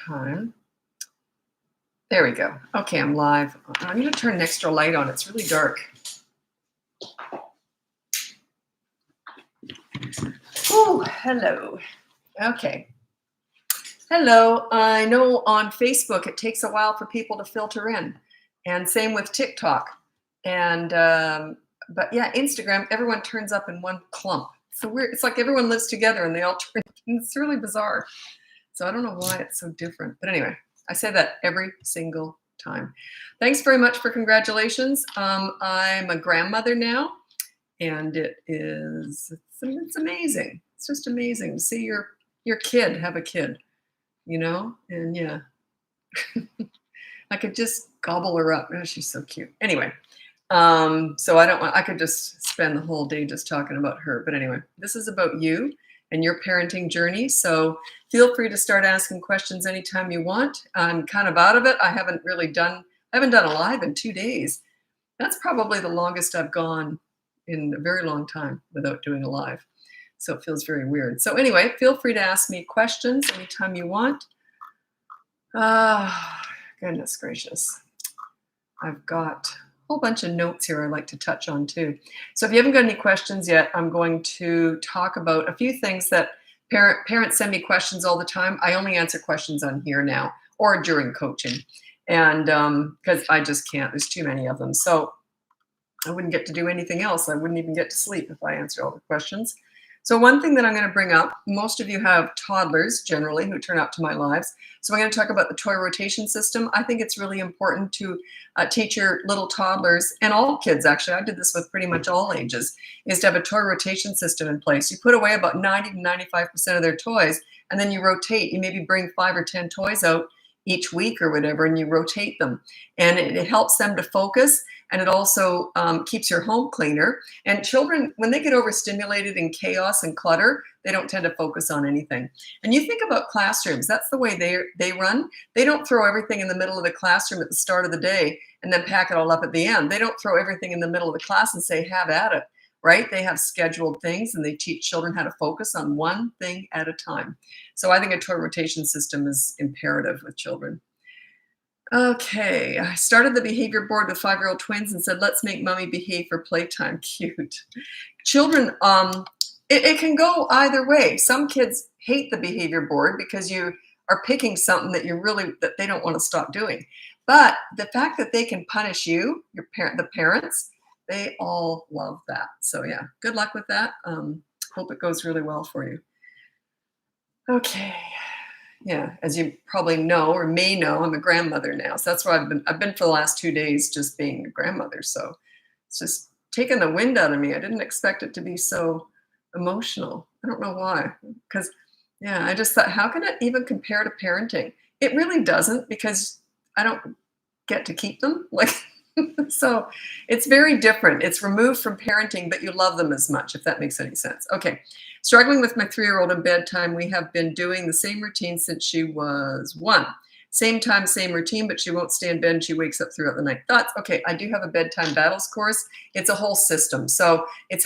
time. There we go. Okay, I'm live. I'm going to turn an extra light on. It's really dark. Oh, hello. Okay. Hello. I know on Facebook it takes a while for people to filter in, and same with TikTok. And but yeah, Instagram, everyone turns up in one clump. So weird. It's like everyone lives together and they all turn. It's really bizarre. So I don't know why it's so different. But anyway, I say that every single time. Thanks very much for congratulations. I'm a grandmother now, and it's amazing. It's just amazing to see your kid have a kid, And yeah, I could just gobble her up. Oh, she's so cute. Anyway, so I could just spend the whole day just talking about her. But anyway, this is about you and your parenting journey. So feel free to start asking questions anytime you want. I'm kind of out of it. I haven't done a live in 2 days. That's probably the longest I've gone in a very long time without doing a live. So it feels very weird. So anyway, feel free to ask me questions anytime you want. Goodness gracious. I've got a whole bunch of notes here I'd like to touch on too. So if you haven't got any questions yet, I'm going to talk about a few things that parents send me questions all the time. I only answer questions on here now or during coaching. And because I just can't, there's too many of them. So I wouldn't get to do anything else. I wouldn't even get to sleep if I answer all the questions. So one thing that I'm going to bring up, most of you have toddlers generally who turn up to my lives. So I'm going to talk about the toy rotation system. I think it's really important to teach your little toddlers and all kids, actually, I did this with pretty much all ages, is to have a toy rotation system in place. You put away about 90 to 95% of their toys, and then you rotate. You maybe bring 5 or 10 toys out each week or whatever, and you rotate them. And it helps them to focus, and it also keeps your home cleaner. And children, when they get overstimulated in chaos and clutter, they don't tend to focus on anything. And you think about classrooms, that's the way they run. They don't throw everything in the middle of the classroom at the start of the day and then pack it all up at the end. They don't throw everything in the middle of the class and say, have at it, right? They have scheduled things, and they teach children how to focus on one thing at a time. So I think a toy rotation system is imperative with children. Okay, I started the behavior board with 5-year-old twins and said, let's make mommy behave for playtime. Cute. Children, it can go either way. Some kids hate the behavior board because you are picking something that they don't want to stop doing. But the fact that they can punish you, the parents, they all love that. So yeah, good luck with that. Hope it goes really well for you. Okay. Yeah, as you probably know or may know, I'm a grandmother now. So that's where I've been for the last 2 days just being a grandmother. So it's just taken the wind out of me. I didn't expect it to be so emotional. I don't know why. Because yeah, I just thought, how can it even compare to parenting? It really doesn't, because I don't get to keep them. So it's very different. It's removed from parenting, but you love them as much, if that makes any sense. Okay. Struggling with my 3-year-old in bedtime. We have been doing the same routine since she was 1. Same time, same routine, but she won't stay in bed and she wakes up throughout the night. Thoughts? Okay, I do have a bedtime battles course. It's a whole system. So it's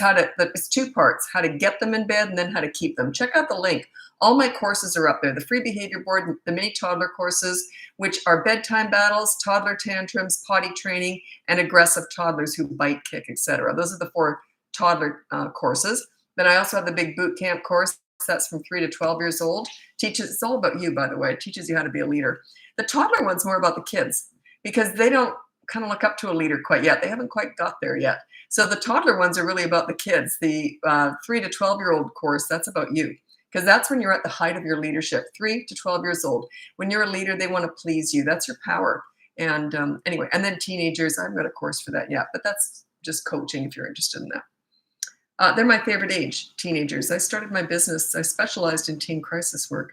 2 parts, how to get them in bed and then how to keep them. Check out the link. All my courses are up there. The free behavior board, the mini toddler courses, which are bedtime battles, toddler tantrums, potty training, and aggressive toddlers who bite, kick, etc. Those are the 4 toddler courses. Then I also have the big boot camp course. That's from 3 to 12 years old. It's all about you, by the way. It teaches you how to be a leader. The toddler one's more about the kids because they don't kind of look up to a leader quite yet. They haven't quite got there yet. So the toddler ones are really about the kids. The 3 to 12-year-old course, that's about you, because that's when you're at the height of your leadership, 3 to 12 years old. When you're a leader, they want to please you. That's your power. And anyway, and then teenagers, I haven't got a course for that yet, but that's just coaching if you're interested in that. They're my favorite age, teenagers. I started my business. I specialized in teen crisis work.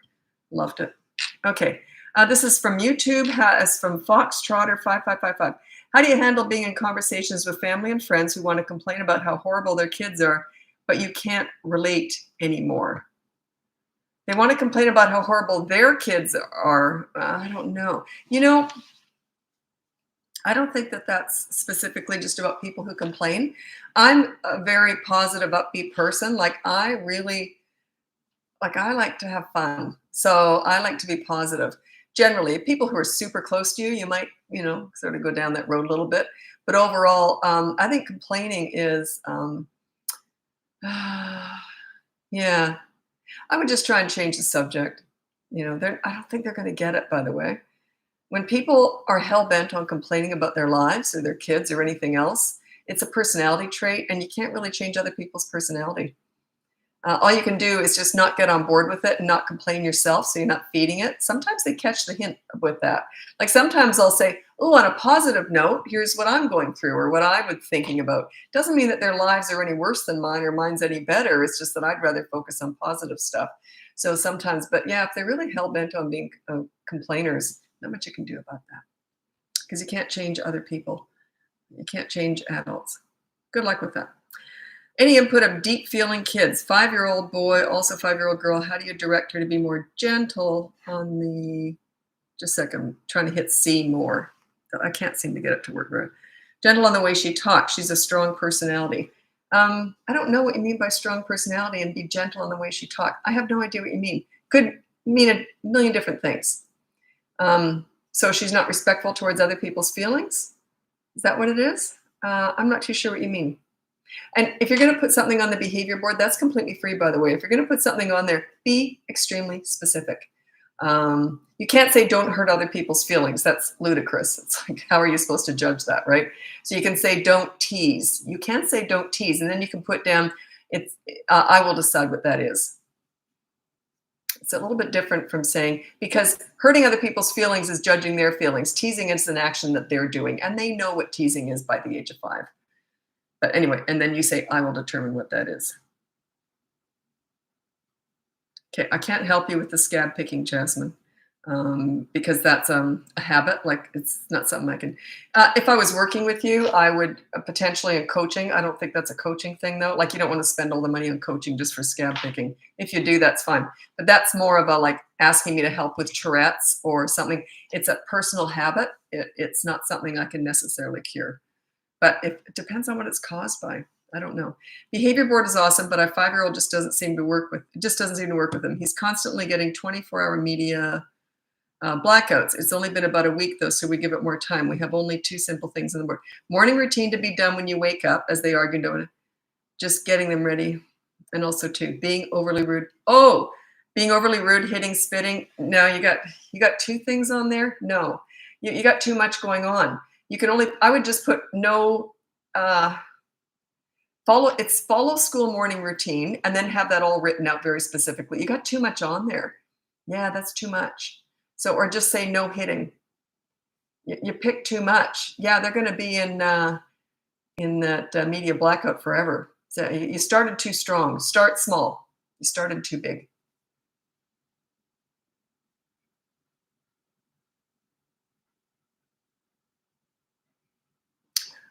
Loved it. Okay. This is from YouTube. It's from Foxtrotter5555. How do you handle being in conversations with family and friends who want to complain about how horrible their kids are, but you can't relate anymore? They want to complain about how horrible their kids are. I don't know. I don't think that that's specifically just about people who complain. I'm a very positive, upbeat person. I like to have fun. So I like to be positive. Generally, people who are super close to you, you might, sort of go down that road a little bit. But overall, I think complaining is, yeah, I would just try and change the subject. I don't think they're going to get it, by the way. When people are hell bent on complaining about their lives or their kids or anything else, it's a personality trait, and you can't really change other people's personality. All you can do is just not get on board with it and not complain yourself, so you're not feeding it. Sometimes they catch the hint with that. Like sometimes I'll say, "Oh, on a positive note, here's what I'm going through or what I was thinking about." Doesn't mean that their lives are any worse than mine or mine's any better. It's just that I'd rather focus on positive stuff. So sometimes, but yeah, if they're really hell bent on being complainers, not much you can do about that because you can't change other people. You can't change adults. Good luck with that. Any input of deep feeling kids, 5-year-old boy, also 5-year-old girl. How do you direct her to be more gentle on the, just a second, I'm trying to hit C more. I can't seem to get it to work right. Gentle on the way she talks. She's a strong personality. I don't know what you mean by strong personality and be gentle on the way she talks. I have no idea what you mean. Could mean a million different things. So she's not respectful towards other people's feelings? Is that what it is? I'm not too sure what you mean. And if you're going to put something on the behavior board, that's completely free, by the way. If you're going to put something on there, be extremely specific. You can't say don't hurt other people's feelings. That's ludicrous. It's like, how are you supposed to judge that, right? So you can say don't tease. You can say don't tease, and then you can put down, I will decide what that is. It's a little bit different from saying, because hurting other people's feelings is judging their feelings. Teasing is an action that they're doing, and they know what teasing is by the age of 5. But anyway, and then you say, I will determine what that is. Okay, I can't help you with the scab picking, Jasmine, because that's a habit. Like, it's not something I can. If I was working with you, I would potentially in coaching. I don't think that's a coaching thing, though. Like, you don't want to spend all the money on coaching just for scab picking. If you do, that's fine. But that's more of a, like, asking me to help with Tourette's or something. It's a personal habit. It's not something I can necessarily cure. But it depends on what it's caused by. I don't know. Behavior board is awesome, but our 5-year-old just doesn't seem to work with him. He's constantly getting 24-hour media blackouts. It's only been about a week, though, so we give it more time. We have only 2 simple things on the board. Morning routine to be done when you wake up, as they argued over it. Just getting them ready. And also, 2, being overly rude. Oh, being overly rude, hitting, spitting. No, you got 2 things on there? No. You got too much going on. I would just put no, follow school morning routine and then have that all written out very specifically. You got too much on there. Yeah, that's too much. So, or just say no hitting. You pick too much. Yeah, they're going to be in that media blackout forever. So you started too strong. Start small. You started too big.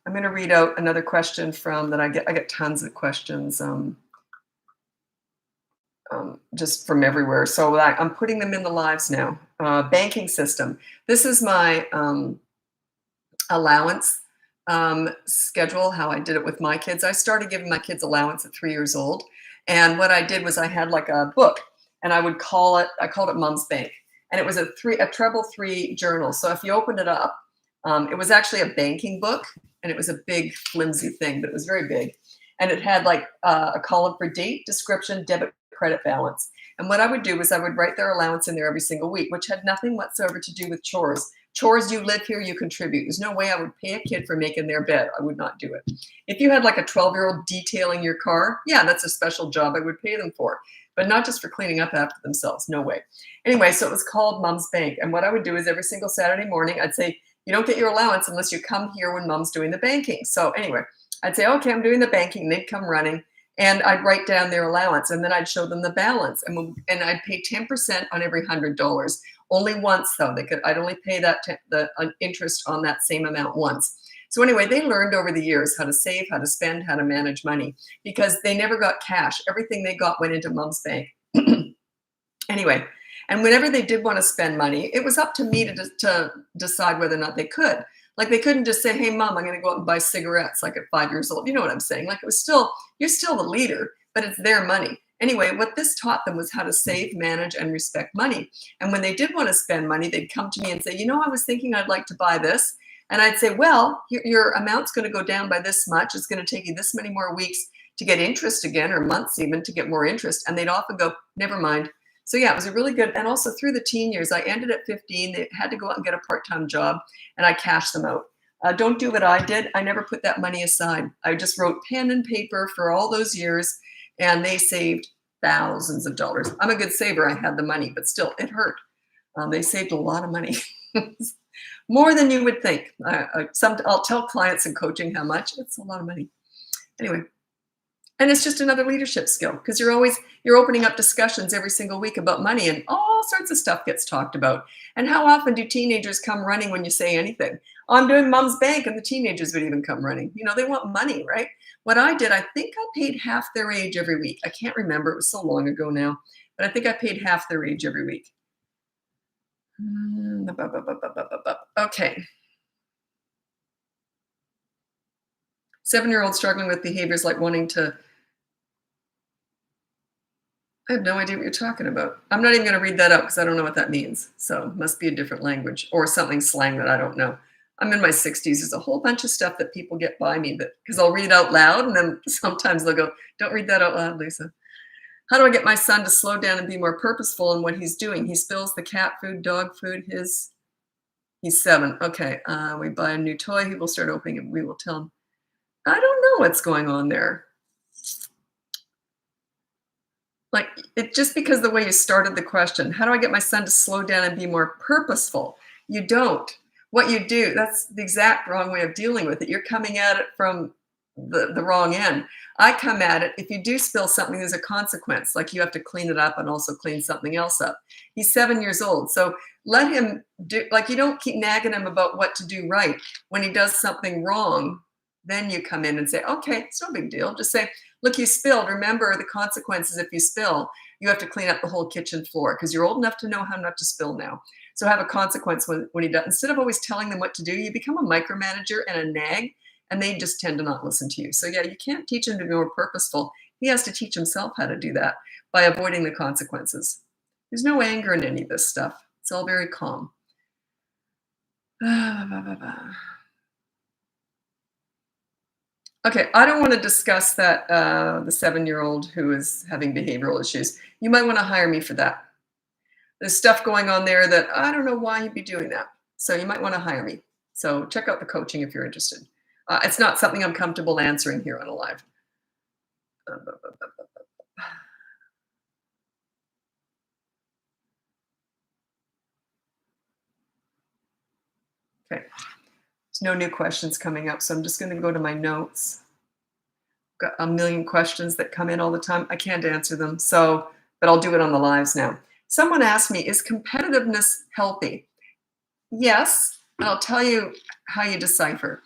I'm going to read out another question that I get tons of questions just from everywhere. So I'm putting them in the lives now. Banking system. This is my allowance schedule, how I did it with my kids. I started giving my kids allowance at 3 years old. And what I did was I had like a book, and I called it Mom's Bank. And it was a treble 3 journal. So if you opened it up, it was actually a banking book. And it was a big, flimsy thing, but it was very big. And it had like a column for date, description, debit, credit balance. And what I would do was I would write their allowance in there every single week, which had nothing whatsoever to do with chores. Chores, you live here, you contribute. There's no way I would pay a kid for making their bed. I would not do it. If you had like a 12-year-old detailing your car, yeah, that's a special job I would pay them for, but not just for cleaning up after themselves. No way. Anyway, so it was called Mom's Bank. And what I would do is every single Saturday morning, I'd say, you don't get your allowance unless you come here when Mom's doing the banking. So anyway, I'd say, okay, I'm doing the banking. They'd come running, and I'd write down their allowance, and then I'd show them the balance, and I'd pay 10% on every $100. Only once, though. I'd only pay the interest on that same amount once. So anyway, they learned over the years how to save, how to spend, how to manage money, because they never got cash. Everything they got went into Mom's Bank. Anyway. And whenever they did want to spend money, it was up to me to decide whether or not they could. Like, they couldn't just say, hey, Mom, I'm going to go out and buy cigarettes, like at 5 years old. You know what I'm saying? Like, you're still the leader, but it's their money. Anyway, what this taught them was how to save, manage, and respect money. And when they did want to spend money, they'd come to me and say, I was thinking I'd like to buy this. And I'd say, well, your amount's going to go down by this much. It's going to take you this many more weeks to get interest again, or months even, to get more interest. And they'd often go, never mind. So yeah, it was a really good, and also through the teen years, I ended at 15. They had to go out and get a part-time job, and I cashed them out. Don't do what I did. I never put that money aside. I just wrote pen and paper for all those years, and they saved thousands of dollars. I'm a good saver. I had the money, but still, it hurt. They saved a lot of money, more than you would think. I'll tell clients in coaching how much. It's a lot of money. Anyway, and it's just another leadership skill, because you're opening up discussions every single week about money, and all sorts of stuff gets talked about. And how often do teenagers come running when you say anything? Oh, I'm doing mom's bank, and the teenagers would even come running. They want money, right? What I did, I think I paid half their age every week. I can't remember. It was so long ago now, but I think I paid half their age every week. Okay. 7-year-old struggling with behaviors like wanting to. I have no idea what you're talking about. I'm not even going to read that out because I don't know what that means. So it must be a different language or something slang that I don't know. I'm in my 60s. There's a whole bunch of stuff that people get by me because I'll read it out loud, and then sometimes they'll go, don't read that out loud, Lisa. How do I get my son to slow down and be more purposeful in what he's doing? He spills the cat food, dog food. He's 7. Okay. We buy a new toy. He will start opening it. We will tell him. I don't know what's going on there. Like, it just because the way you started the question, how do I get my son to slow down and be more purposeful? You don't. What you do, that's the exact wrong way of dealing with it. You're coming at it from the wrong end. I come at it, if you do spill something, there's a consequence. Like, you have to clean it up and also clean something else up. He's 7 years old. So let him do, like, you don't keep nagging him about what to do right. When he does something wrong, then you come in and say, okay, it's no big deal. Just say, look, you spilled. Remember the consequences if you spill. You have to clean up the whole kitchen floor because you're old enough to know how not to spill now. So have a consequence when he does. Instead of always telling them what to do, you become a micromanager and a nag, and they just tend to not listen to you. So yeah, you can't teach him to be more purposeful. He has to teach himself how to do that by avoiding the consequences. There's no anger in any of this stuff. It's all very calm. Okay, I don't want to discuss that, the 7-year-old who is having behavioral issues. You might want to hire me for that. There's stuff going on there that I don't know why he'd be doing that. So you might want to hire me. So check out the coaching if you're interested. It's not something I'm comfortable answering here on a live. Okay. There's no new questions coming up, so I'm just going to go to my notes. Got a million questions that come in all the time. I can't answer them, but I'll do it on the lives now. Someone asked me, is competitiveness healthy? Yes, and I'll tell you how you decipher.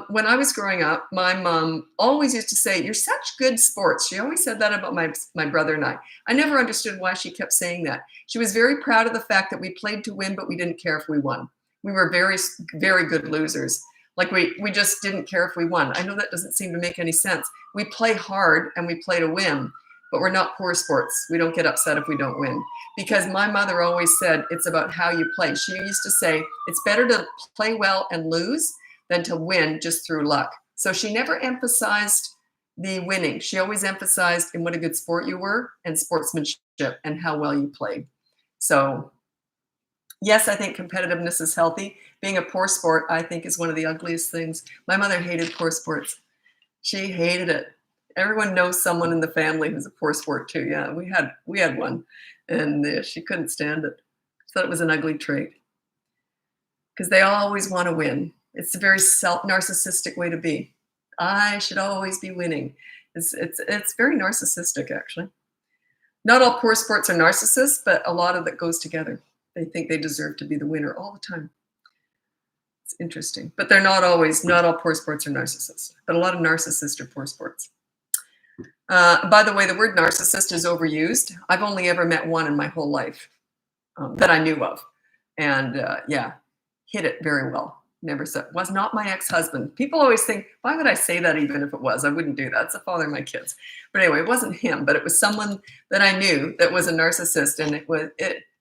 When I was growing up, my mom always used to say, you're such good sports. She always said that about my brother and I. I never understood why she kept saying that. She was very proud of the fact that we played to win, but we didn't care if we won. We were very, very good losers. Like we just didn't care if we won. I know that doesn't seem to make any sense. We play hard and we play to win, but we're not poor sports. We don't get upset if we don't win. Because my mother always said it's about how you play. She used to say it's better to play well and lose than to win just through luck. So she never emphasized the winning. She always emphasized in what a good sport you were and sportsmanship and how well you played. So yes, I think competitiveness is healthy. Being a poor sport, I think, is one of the ugliest things. My mother hated poor sports. She hated it. Everyone knows someone in the family who's a poor sport too. Yeah, we had one, and she couldn't stand it. Thought it was an ugly trait because they always want to win. It's a very narcissistic way to be. I should always be winning. It's very narcissistic, actually. Not all poor sports are narcissists, but a lot of that goes together. They think they deserve to be the winner all the time. It's interesting, but they're not always. Not all poor sports are narcissists, but a lot of narcissists are poor sports. By the way, the word narcissist is overused. I've only ever met one in my whole life that I knew of, and yeah, hit it very well. Never said, was not my ex-husband. People always think, why would I say that even if it was? I wouldn't do that. It's the father of my kids. But anyway, it wasn't him, but it was someone that I knew that was a narcissist, and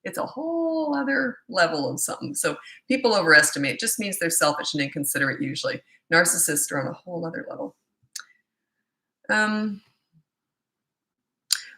it's a whole other level of something. So people overestimate. It just means they're selfish and inconsiderate usually. Narcissists are on a whole other level.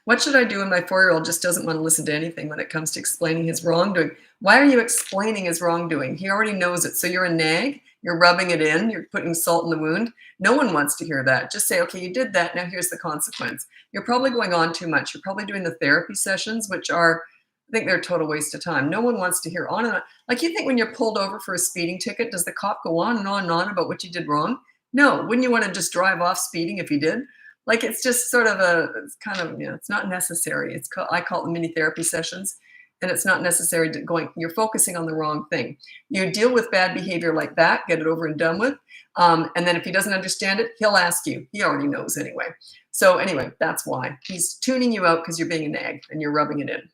What should I do when my 4-year-old just doesn't want to listen to anything when it comes to explaining his wrongdoing? Why are you explaining his wrongdoing? He already knows it. So you're a nag, you're rubbing it in, you're putting salt in the wound. No one wants to hear that. Just say, okay, you did that, now here's the consequence. You're probably going on too much. You're probably doing the therapy sessions, which are, I think they're a total waste of time. No one wants to hear on and on. Like, you think when you're pulled over for a speeding ticket, does the cop go on and on and on about what you did wrong? No. Wouldn't you want to just drive off speeding if you did? Like, it's just sort of it's kind of, it's not necessary. I call it mini therapy sessions, and it's not necessary you're focusing on the wrong thing. You deal with bad behavior like that, get it over and done with. And then if he doesn't understand it, he'll ask you. He already knows anyway. So anyway, that's why. He's tuning you out because you're being a nag and you're rubbing it in.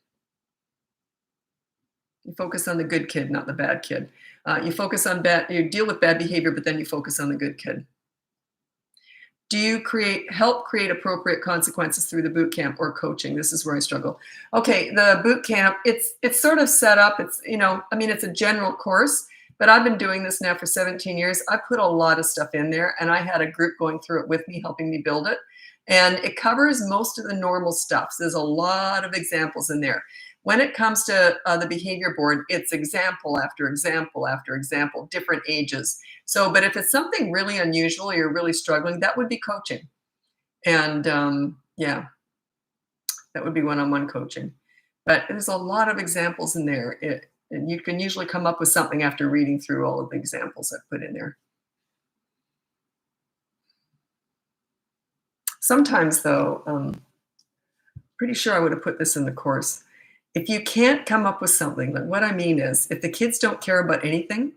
You focus on the good kid, not the bad kid. You deal with bad behavior, but then you focus on the good kid. Do you help create appropriate consequences through the boot camp or coaching? This is where I struggle. Okay, the boot camp, it's sort of set up. It's, it's a general course, but I've been doing this now for 17 years. I put a lot of stuff in there, and I had a group going through it with me, helping me build it. And it covers most of the normal stuff. So there's a lot of examples in there. When it comes to the behavior board, it's example after example after example, different ages. So, but if it's something really unusual, you're really struggling, that would be coaching. And that would be one-on-one coaching. But there's a lot of examples in there. And you can usually come up with something after reading through all of the examples I've put in there. Sometimes, though, pretty sure I would have put this in the course. If you can't come up with something, like what I mean is, if the kids don't care about anything,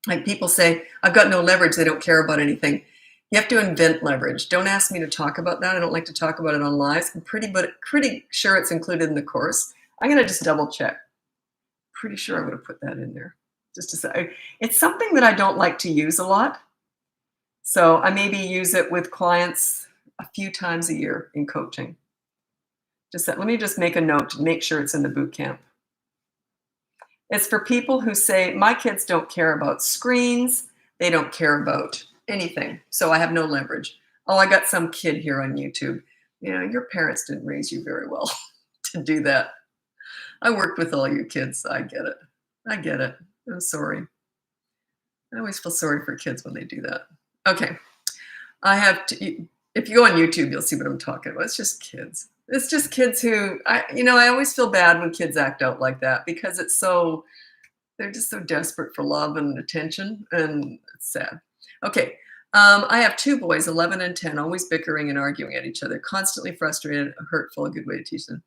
like people say, I've got no leverage, they don't care about anything. You have to invent leverage. Don't ask me to talk about that. I don't like to talk about it on lives. I'm pretty sure it's included in the course. I'm going to just double check. Pretty sure I would have put that in there. Just to say, it's something that I don't like to use a lot. So I maybe use it with clients a few times a year in coaching. Let me just make a note to make sure it's in the boot camp. It's for people who say, my kids don't care about screens. They don't care about anything. So I have no leverage. Oh, I got some kid here on YouTube. Your parents didn't raise you very well to do that. I worked with all your kids. I get it. I'm sorry. I always feel sorry for kids when they do that. Okay. If you go on YouTube, you'll see what I'm talking about. It's just kids. It's just kids who, I always feel bad when kids act out like that, because they're just so desperate for love and attention, and it's sad. Okay, I have 2 boys, 11 and 10, always bickering and arguing at each other, constantly frustrated, hurtful, a good way to teach them.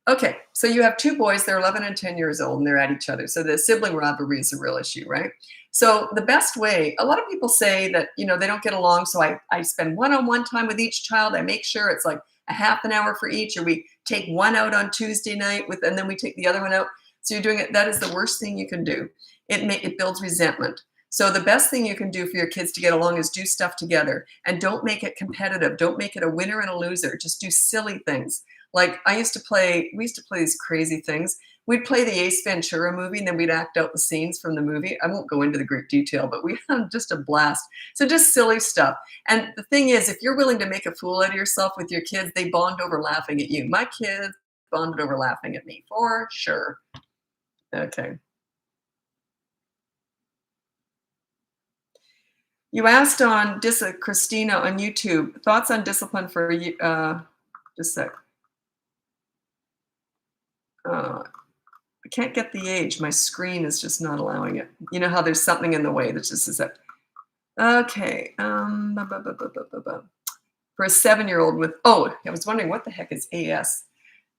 Okay, so you have 2 boys, they're 11 and 10 years old, and they're at each other. So the sibling rivalry is a real issue, right? So the best way, a lot of people say that, they don't get along, so I spend one-on-one time with each child. I make sure it's like a half an hour for each, or we take one out on Tuesday night and then we take the other one out. So you're doing it. That is the worst thing you can do. It builds resentment. So the best thing you can do for your kids to get along is do stuff together, and don't make it competitive. Don't make it a winner and a loser. Just do silly things. Like we used to play these crazy things. We'd play the Ace Ventura movie, and then we'd act out the scenes from the movie. I won't go into the great detail, but we had just a blast. So just silly stuff. And the thing is, if you're willing to make a fool out of yourself with your kids, they bond over laughing at you. My kids bonded over laughing at me, for sure. Okay. You asked on Christina on YouTube, thoughts on discipline for just a sec. I can't get the age. My screen is just not allowing it. You know how there's something in the way that just is that. Okay. For a 7-year-old with, I was wondering what the heck is AS?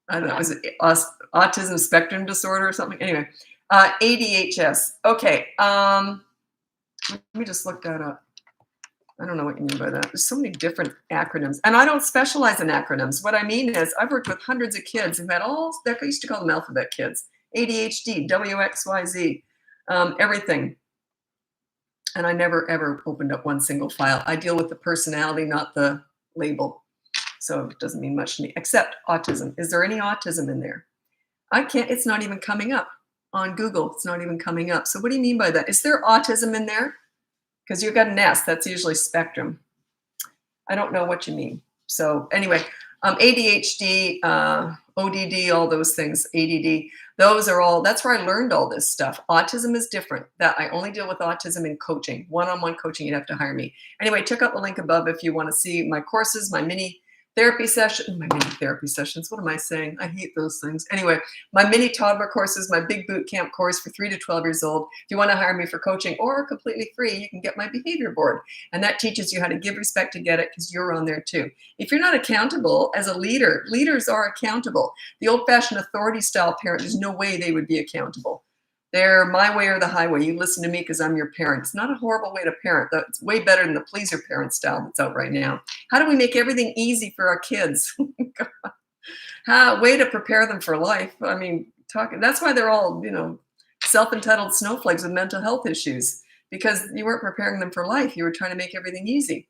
I don't know. Is it autism spectrum disorder or something? Anyway, ADHS. Okay. Let me just look that up. I don't know what you mean by that. There's so many different acronyms. And I don't specialize in acronyms. What I mean is I've worked with hundreds of kids who had I used to call them alphabet kids. ADHD, WXYZ, everything. And I never ever opened up one single file. I deal with the personality, not the label. So it doesn't mean much to me, except autism. Is there any autism in there? I can't, it's not even coming up on Google. It's not even coming up. So what do you mean by that? Is there autism in there? Because you've got an S, that's usually spectrum. I don't know what you mean. So anyway, ADHD, ODD, all those things, ADD, those are all, that's where I learned all this stuff. Autism is different. That I only deal with autism in coaching, one-on-one coaching. You'd have to hire me. Anyway, check out the link above if you want to see my courses, my mini therapy session, my mini therapy sessions. What am I saying? I hate those things. Anyway, my mini toddler courses, my big boot camp course for 3 to 12 years old. If you want to hire me for coaching or completely free, you can get my behavior board. And that teaches you how to give respect to get it, because you're on there too. If you're not accountable as a leader, leaders are accountable. The old-fashioned authority style parent, there's no way they would be accountable. They're my way or the highway. You listen to me because I'm your parent. It's not a horrible way to parent. That's way better than the pleaser parent style that's out right now. How do we make everything easy for our kids? Way to prepare them for life. I mean, that's why they're all, self-entitled snowflakes with mental health issues, because you weren't preparing them for life. You were trying to make everything easy.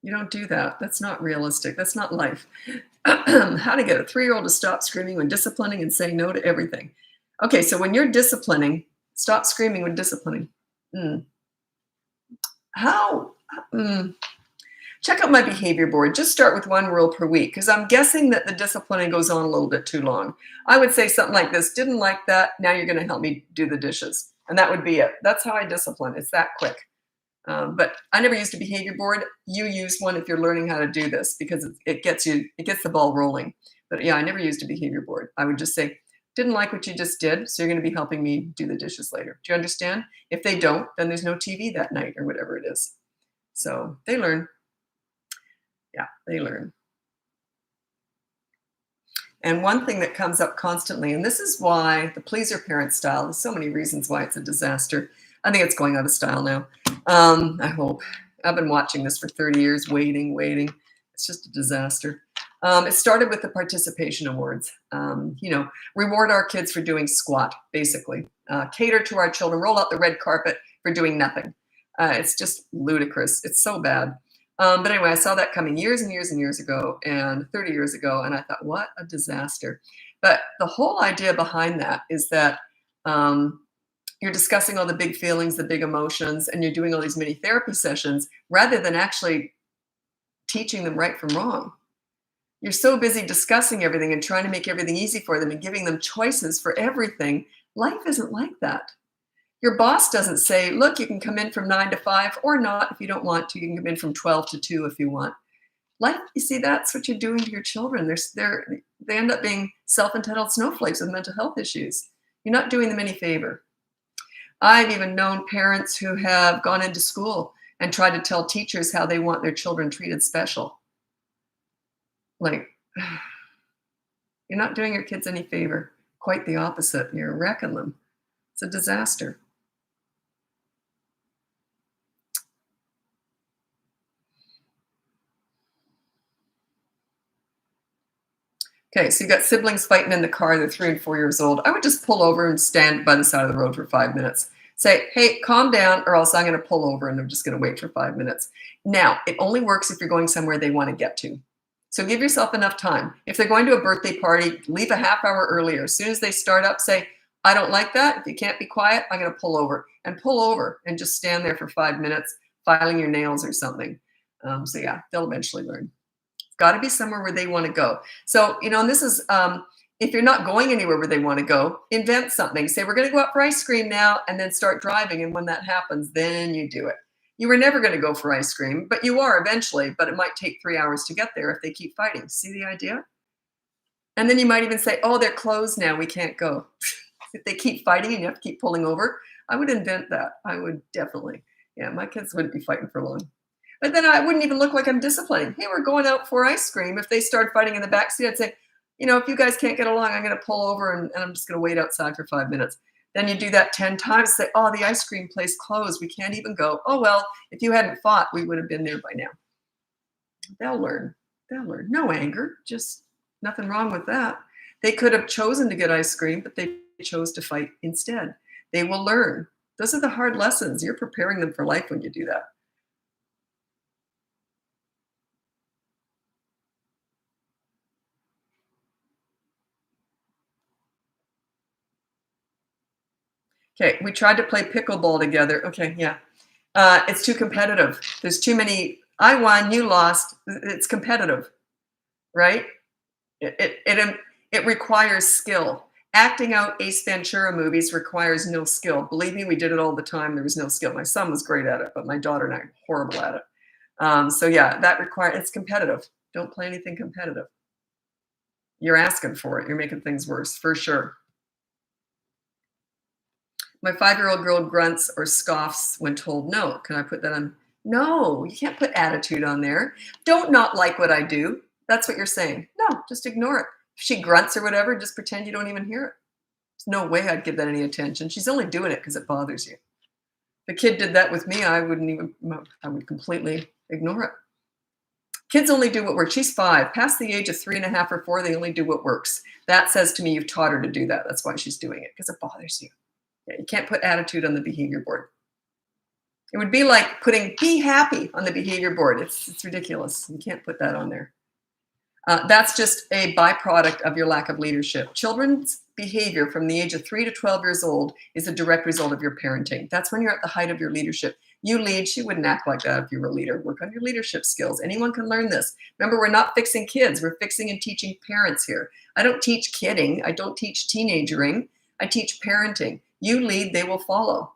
You don't do that. That's not realistic. That's not life. How to get a 3-year-old to stop screaming when disciplining and saying no to everything. Okay, so when you're disciplining, stop screaming when disciplining. How? Check out my behavior board. Just start with 1 rule per week, because I'm guessing that the disciplining goes on a little bit too long. I would say something like this: didn't like that, now you're going to help me do the dishes. And that would be it. That's how I discipline. It's that quick. But I never used a behavior board. You use one if you're learning how to do this, because it gets the ball rolling. But yeah, I never used a behavior board. I would just say, didn't like what you just did, so you're going to be helping me do the dishes later. Do you understand? If they don't, then there's no TV that night or whatever it is. So they learn. Yeah, they learn. And one thing that comes up constantly, and this is why the pleaser parent style, there's so many reasons why it's a disaster. I think it's going out of style now. I hope. I've been watching this for 30 years, waiting. It's just a disaster. It started with the participation awards. Reward our kids for doing squat, basically. Cater to our children, roll out the red carpet for doing nothing. It's just ludicrous. It's so bad. But anyway, I saw that coming years and years and years ago, and 30 years ago, and I thought, what a disaster. But the whole idea behind that is that you're discussing all the big feelings, the big emotions, and you're doing all these mini therapy sessions rather than actually teaching them right from wrong. You're so busy discussing everything and trying to make everything easy for them and giving them choices for everything. Life isn't like that. Your boss doesn't say, look, you can come in from 9 to 5 or not if you don't want to. You can come in from 12 to 2 if you want. Life, you see, that's what you're doing to your children. They end up being self-entitled snowflakes with mental health issues. You're not doing them any favor. I've even known parents who have gone into school and tried to tell teachers how they want their children treated special. Like, you're not doing your kids any favor. Quite the opposite. You're wrecking them. It's a disaster. Okay, so you got siblings fighting in the car. They're 3 and 4 years old. I would just pull over and stand by the side of the road for 5 minutes. Say, hey, calm down, or else I'm going to pull over and I'm just going to wait for 5 minutes. Now, it only works if you're going somewhere they want to get to. So give yourself enough time. If they're going to a birthday party, leave a half hour earlier. As soon as they start up, say, I don't like that. If you can't be quiet, I'm going to pull over. And pull over and just stand there for 5 minutes, filing your nails or something. So yeah, they'll eventually learn. Got to be somewhere where they want to go. So, and this is, if you're not going anywhere where they want to go, invent something. Say, we're going to go out for ice cream now, and then start driving. And when that happens, then you do it. You were never going to go for ice cream, but you are eventually, but it might take 3 hours to get there if they keep fighting. See the idea? And then you might even say, oh, they're closed now. We can't go. If they keep fighting and you have to keep pulling over, I would invent that. I would definitely. Yeah, my kids wouldn't be fighting for long. But then I wouldn't even look like I'm disciplining. Hey, we're going out for ice cream. If they start fighting in the backseat, I'd say, if you guys can't get along, I'm going to pull over and I'm just going to wait outside for 5 minutes. Then you do that 10 times. Say, oh, the ice cream place closed. We can't even go. Oh, well, if you hadn't fought, we would have been there by now. They'll learn. They'll learn. No anger. Just nothing wrong with that. They could have chosen to get ice cream, but they chose to fight instead. They will learn. Those are the hard lessons. You're preparing them for life when you do that. Okay, we tried to play pickleball together. Okay, yeah. It's too competitive. There's too many. I won, you lost. It's competitive, right? It requires skill. Acting out Ace Ventura movies requires no skill. Believe me, we did it all the time. There was no skill. My son was great at it, but my daughter and I are horrible at it. So yeah, that requires it's competitive. Don't play anything competitive. You're asking for it. You're making things worse for sure. My 5-year-old girl grunts or scoffs when told no. Can I put that on? No, you can't put attitude on there. Don't not like what I do. That's what you're saying. No, just ignore it. If she grunts or whatever, just pretend you don't even hear it. There's no way I'd give that any attention. She's only doing it because it bothers you. If the kid did that with me, I would completely ignore it. Kids only do what works. She's 5. Past the age of 3.5 or 4, they only do what works. That says to me you've taught her to do that. That's why she's doing it, because it bothers you. Yeah, you can't put attitude on the behavior board. It would be like putting be happy on the behavior board. It's ridiculous. You can't put that on there. That's just a byproduct of your lack of leadership. Children's behavior from the age of 3 to 12 years old is a direct result of your parenting. That's when you're at the height of your leadership. You lead. She wouldn't act like that if you were a leader. Work on your leadership skills. Anyone can learn this. Remember, we're not fixing kids. We're fixing and teaching parents here. I don't teach kidding. I don't teach teenagering. I teach parenting. You lead, they will follow.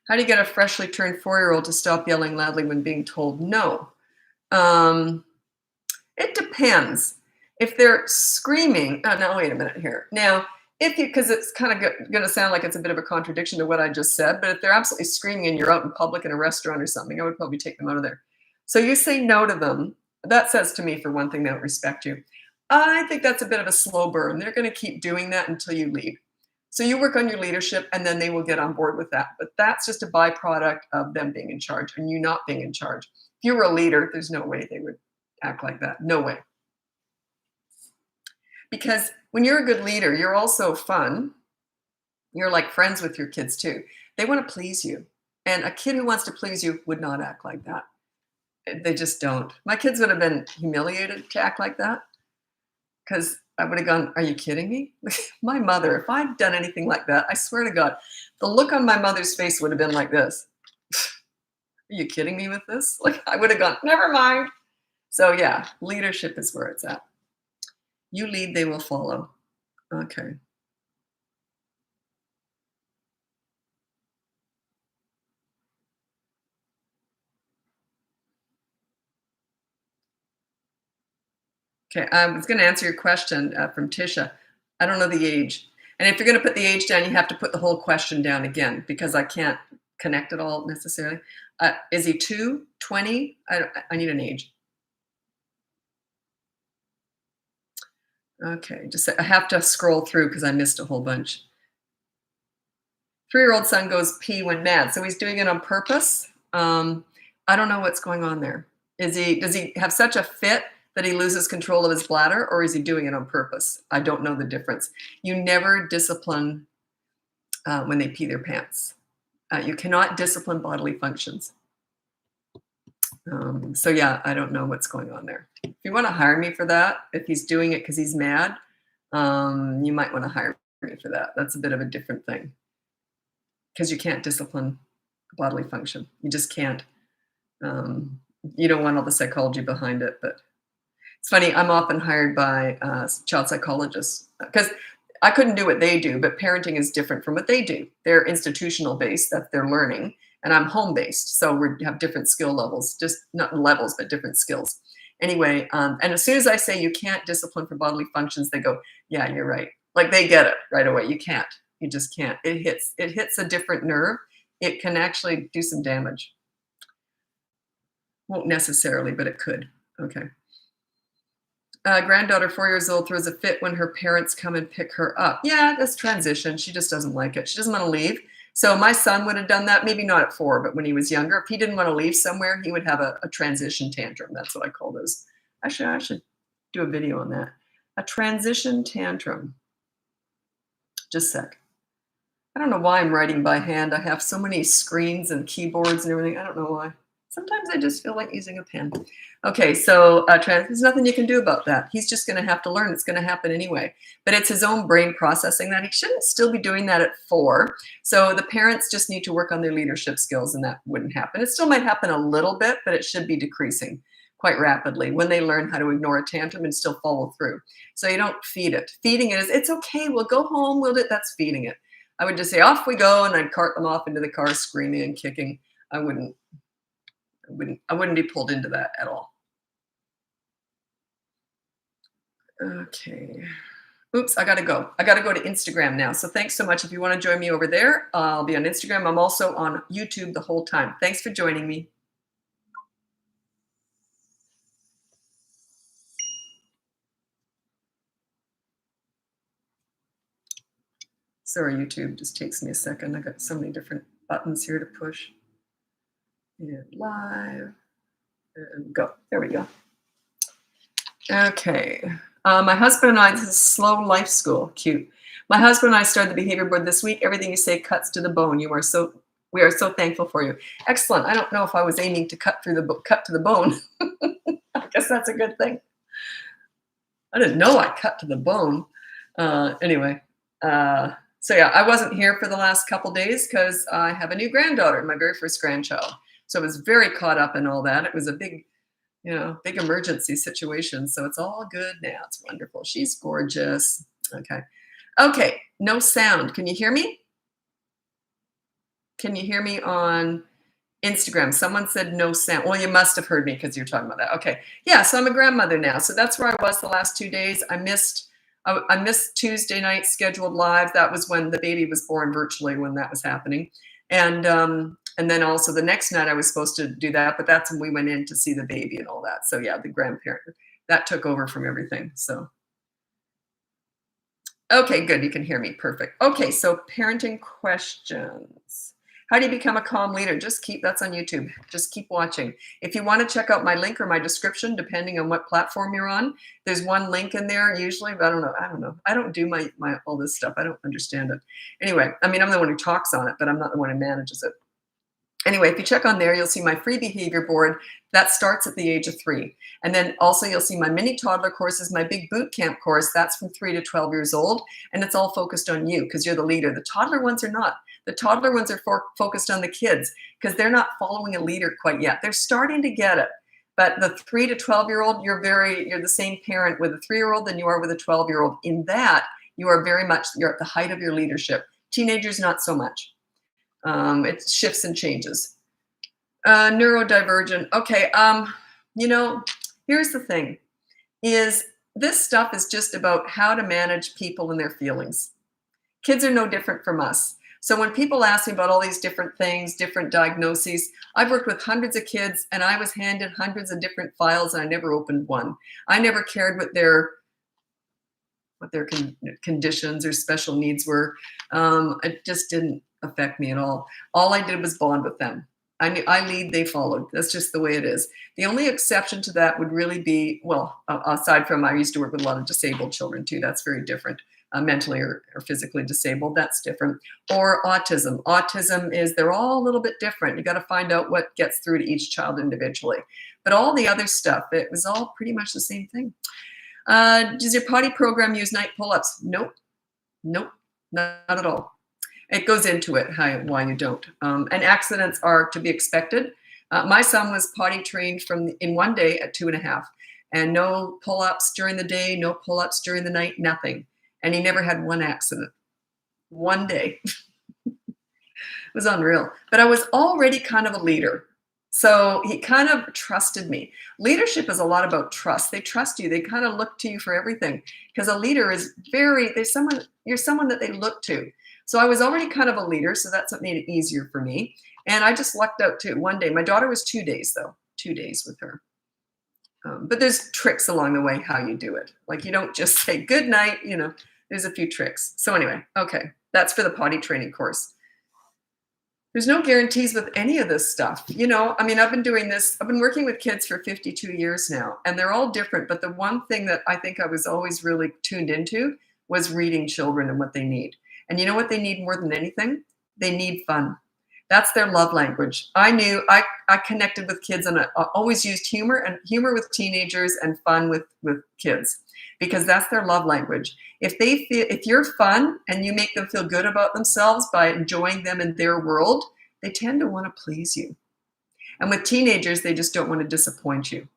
How do you get a freshly turned 4-year-old to stop yelling loudly when being told no? Um, it depends. If they're screaming, oh, now wait a minute here. Now, if you, because it's kind of going to sound like it's a bit of a contradiction to what I just said, but if they're absolutely screaming and you're out in public in a restaurant or something, I would probably take them out of there. So you say no to them. That says to me, for one thing, they don't respect you. I think that's a bit of a slow burn. They're going to keep doing that until you leave. So you work on your leadership and then they will get on board with that. But that's just a byproduct of them being in charge and you not being in charge. If you were a leader, there's no way they would act like that. No way. Because when you're a good leader, you're also fun. You're like friends with your kids too. They want to please you. And a kid who wants to please you would not act like that. They just don't. My kids would have been humiliated to act like that because I would have gone, are you kidding me? My mother, if I'd done anything like that, I swear to God, the look on my mother's face would have been like this. Are you kidding me with this? Like I would have gone, never mind. So yeah, leadership is where it's at. You lead, they will follow. Okay. Okay, I was going to answer your question from Tisha. I don't know the age. And if you're going to put the age down, you have to put the whole question down again because I can't connect it all necessarily. Is he 2, 20? I need an age. Okay, just I have to scroll through because I missed a whole bunch. 3-year-old son goes pee when mad, so he's doing it on purpose. I don't know what's going on there. Does he have such a fit that he loses control of his bladder, or is he doing it on purpose? I don't know the difference. You never discipline when they pee their pants. You cannot discipline bodily functions. So yeah, I don't know what's going on there. If you want to hire me for that, if he's doing it because he's mad, you might want to hire me for that. That's a bit of a different thing because you can't discipline bodily function. You just can't. You don't want all the psychology behind it, but it's funny. I'm often hired by child psychologists because I couldn't do what they do, but parenting is different from what they do. They're institutional based, that they're learning, and I'm home based. So we have different skill levels, just not levels, but different skills. Anyway, and as soon as I say you can't discipline for bodily functions, they go, yeah, you're right. Like they get it right away. You can't. You just can't. It hits a different nerve. It can actually do some damage. Won't necessarily, but it could. Okay. Granddaughter, 4 years old, throws a fit when her parents come and pick her up. Yeah, that's transition. She just doesn't like it. She doesn't want to leave. So my son would have done that, maybe not at 4, but when he was younger. If he didn't want to leave somewhere, he would have a transition tantrum. That's what I call those. Actually, I should do a video on that. A transition tantrum. Just a sec. I don't know why I'm writing by hand. I have so many screens and keyboards and everything. I don't know why. Sometimes I just feel like using a pen. Okay, so there's nothing you can do about that. He's just going to have to learn. It's going to happen anyway. But it's his own brain processing that. He shouldn't still be doing that at 4. So the parents just need to work on their leadership skills, and that wouldn't happen. It still might happen a little bit, but it should be decreasing quite rapidly when they learn how to ignore a tantrum and still follow through. So you don't feed it. Feeding it is, it's okay, we'll go home, we'll do it. That's feeding it. I would just say, off we go, and I'd cart them off into the car screaming and kicking. I wouldn't be pulled into that at all. Okay. Oops, I gotta go. I gotta go to Instagram now. So thanks so much. If you want to join me over there, I'll be on Instagram. I'm also on YouTube the whole time. Thanks for joining me. Sorry, YouTube just takes me a second. I got so many different buttons here to push. And live, and go. There we go. Okay. My husband and I, this is Slow Life School. Cute. My husband and I started the behavior board this week. Everything you say cuts to the bone. We are so thankful for you. Excellent. I don't know if I was aiming to cut to the bone. I guess that's a good thing. I didn't know I cut to the bone. Anyway. So yeah, I wasn't here for the last couple days because I have a new granddaughter, my very first grandchild. So I was very caught up in all that. It was a big emergency situation. So it's all good now. It's wonderful. She's gorgeous. Okay. No sound. Can you hear me? Can you hear me on Instagram? Someone said no sound. Well, you must have heard me because you're talking about that. Okay. Yeah. So I'm a grandmother now. So that's where I was the last 2 days. I missed Tuesday night scheduled live. That was when the baby was born, virtually when that was happening. And then also the next night I was supposed to do that, but that's when we went in to see the baby and all that. So yeah, the grandparent, that took over from everything. So, okay, good. You can hear me. Perfect. Okay. So parenting questions. How do you become a calm leader? That's on YouTube. Just keep watching. If you want to check out my link or my description, depending on what platform you're on, there's one link in there usually, but I don't know. I don't do my all this stuff. I don't understand it. Anyway, I mean, I'm the one who talks on it, but I'm not the one who manages it. Anyway, if you check on there, you'll see my free behavior board. That starts at the age of 3. And then also you'll see my mini toddler courses, my big boot camp course. That's from 3 to 12 years old. And it's all focused on you because you're the leader. The toddler ones are not. The toddler ones are focused on the kids because they're not following a leader quite yet. They're starting to get it. But the 3 to 12-year-old, you're the same parent with a 3-year-old than you are with a 12-year-old. In that, you're at the height of your leadership. Teenagers, not so much. It shifts and changes. Neurodivergent. Okay. Here's the thing is this stuff is just about how to manage people and their feelings. Kids are no different from us. So when people ask me about all these different things, different diagnoses, I've worked with hundreds of kids and I was handed hundreds of different files and I never opened one. I never cared what their conditions or special needs were. It just didn't affect me at all. All I did was bond with them. I lead, they followed. That's just the way it is. The only exception to that would really be, aside from I used to work with a lot of disabled children too. That's very different. Mentally or physically disabled, that's different. Or autism. Autism is, they're all a little bit different. You got to find out what gets through to each child individually. But all the other stuff, it was all pretty much the same thing. Does your potty program use night pull-ups? Nope, not at all. It goes into it, why you don't. And accidents are to be expected. My son was potty trained in 1 day at 2.5. And no pull-ups during the day, no pull-ups during the night, nothing. And he never had one accident. 1 day. It was unreal. But I was already kind of a leader. So he kind of trusted me. Leadership is a lot about trust. They trust you. They kind of look to you for everything. Because a leader is you're someone that they look to. So I was already kind of a leader. So that's what made it easier for me. And I just lucked out too. 1 day. My daughter was 2 days though. 2 days with her. But there's tricks along the way how you do it. Like you don't just say good night, there's a few tricks. So anyway, okay, that's for the potty training course. There's no guarantees with any of this stuff. You know, I mean, I've been doing this, I've been working with kids for 52 years now, and they're all different. But the one thing that I think I was always really tuned into was reading children and what they need. And you know what they need more than anything? They need fun. That's their love language. I connected with kids, and I always used humor with teenagers and fun with kids, because that's their love language. If you're fun and you make them feel good about themselves by enjoying them in their world, they tend to want to please you. And with teenagers, they just don't want to disappoint you.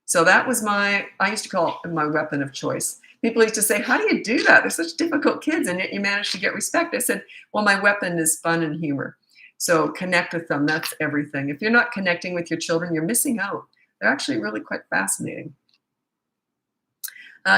So that was I used to call it my weapon of choice. People used to say, how do you do that? They're such difficult kids, and yet you manage to get respect. I said, well, my weapon is fun and humor. So connect with them. That's everything. If you're not connecting with your children, you're missing out. They're actually really quite fascinating.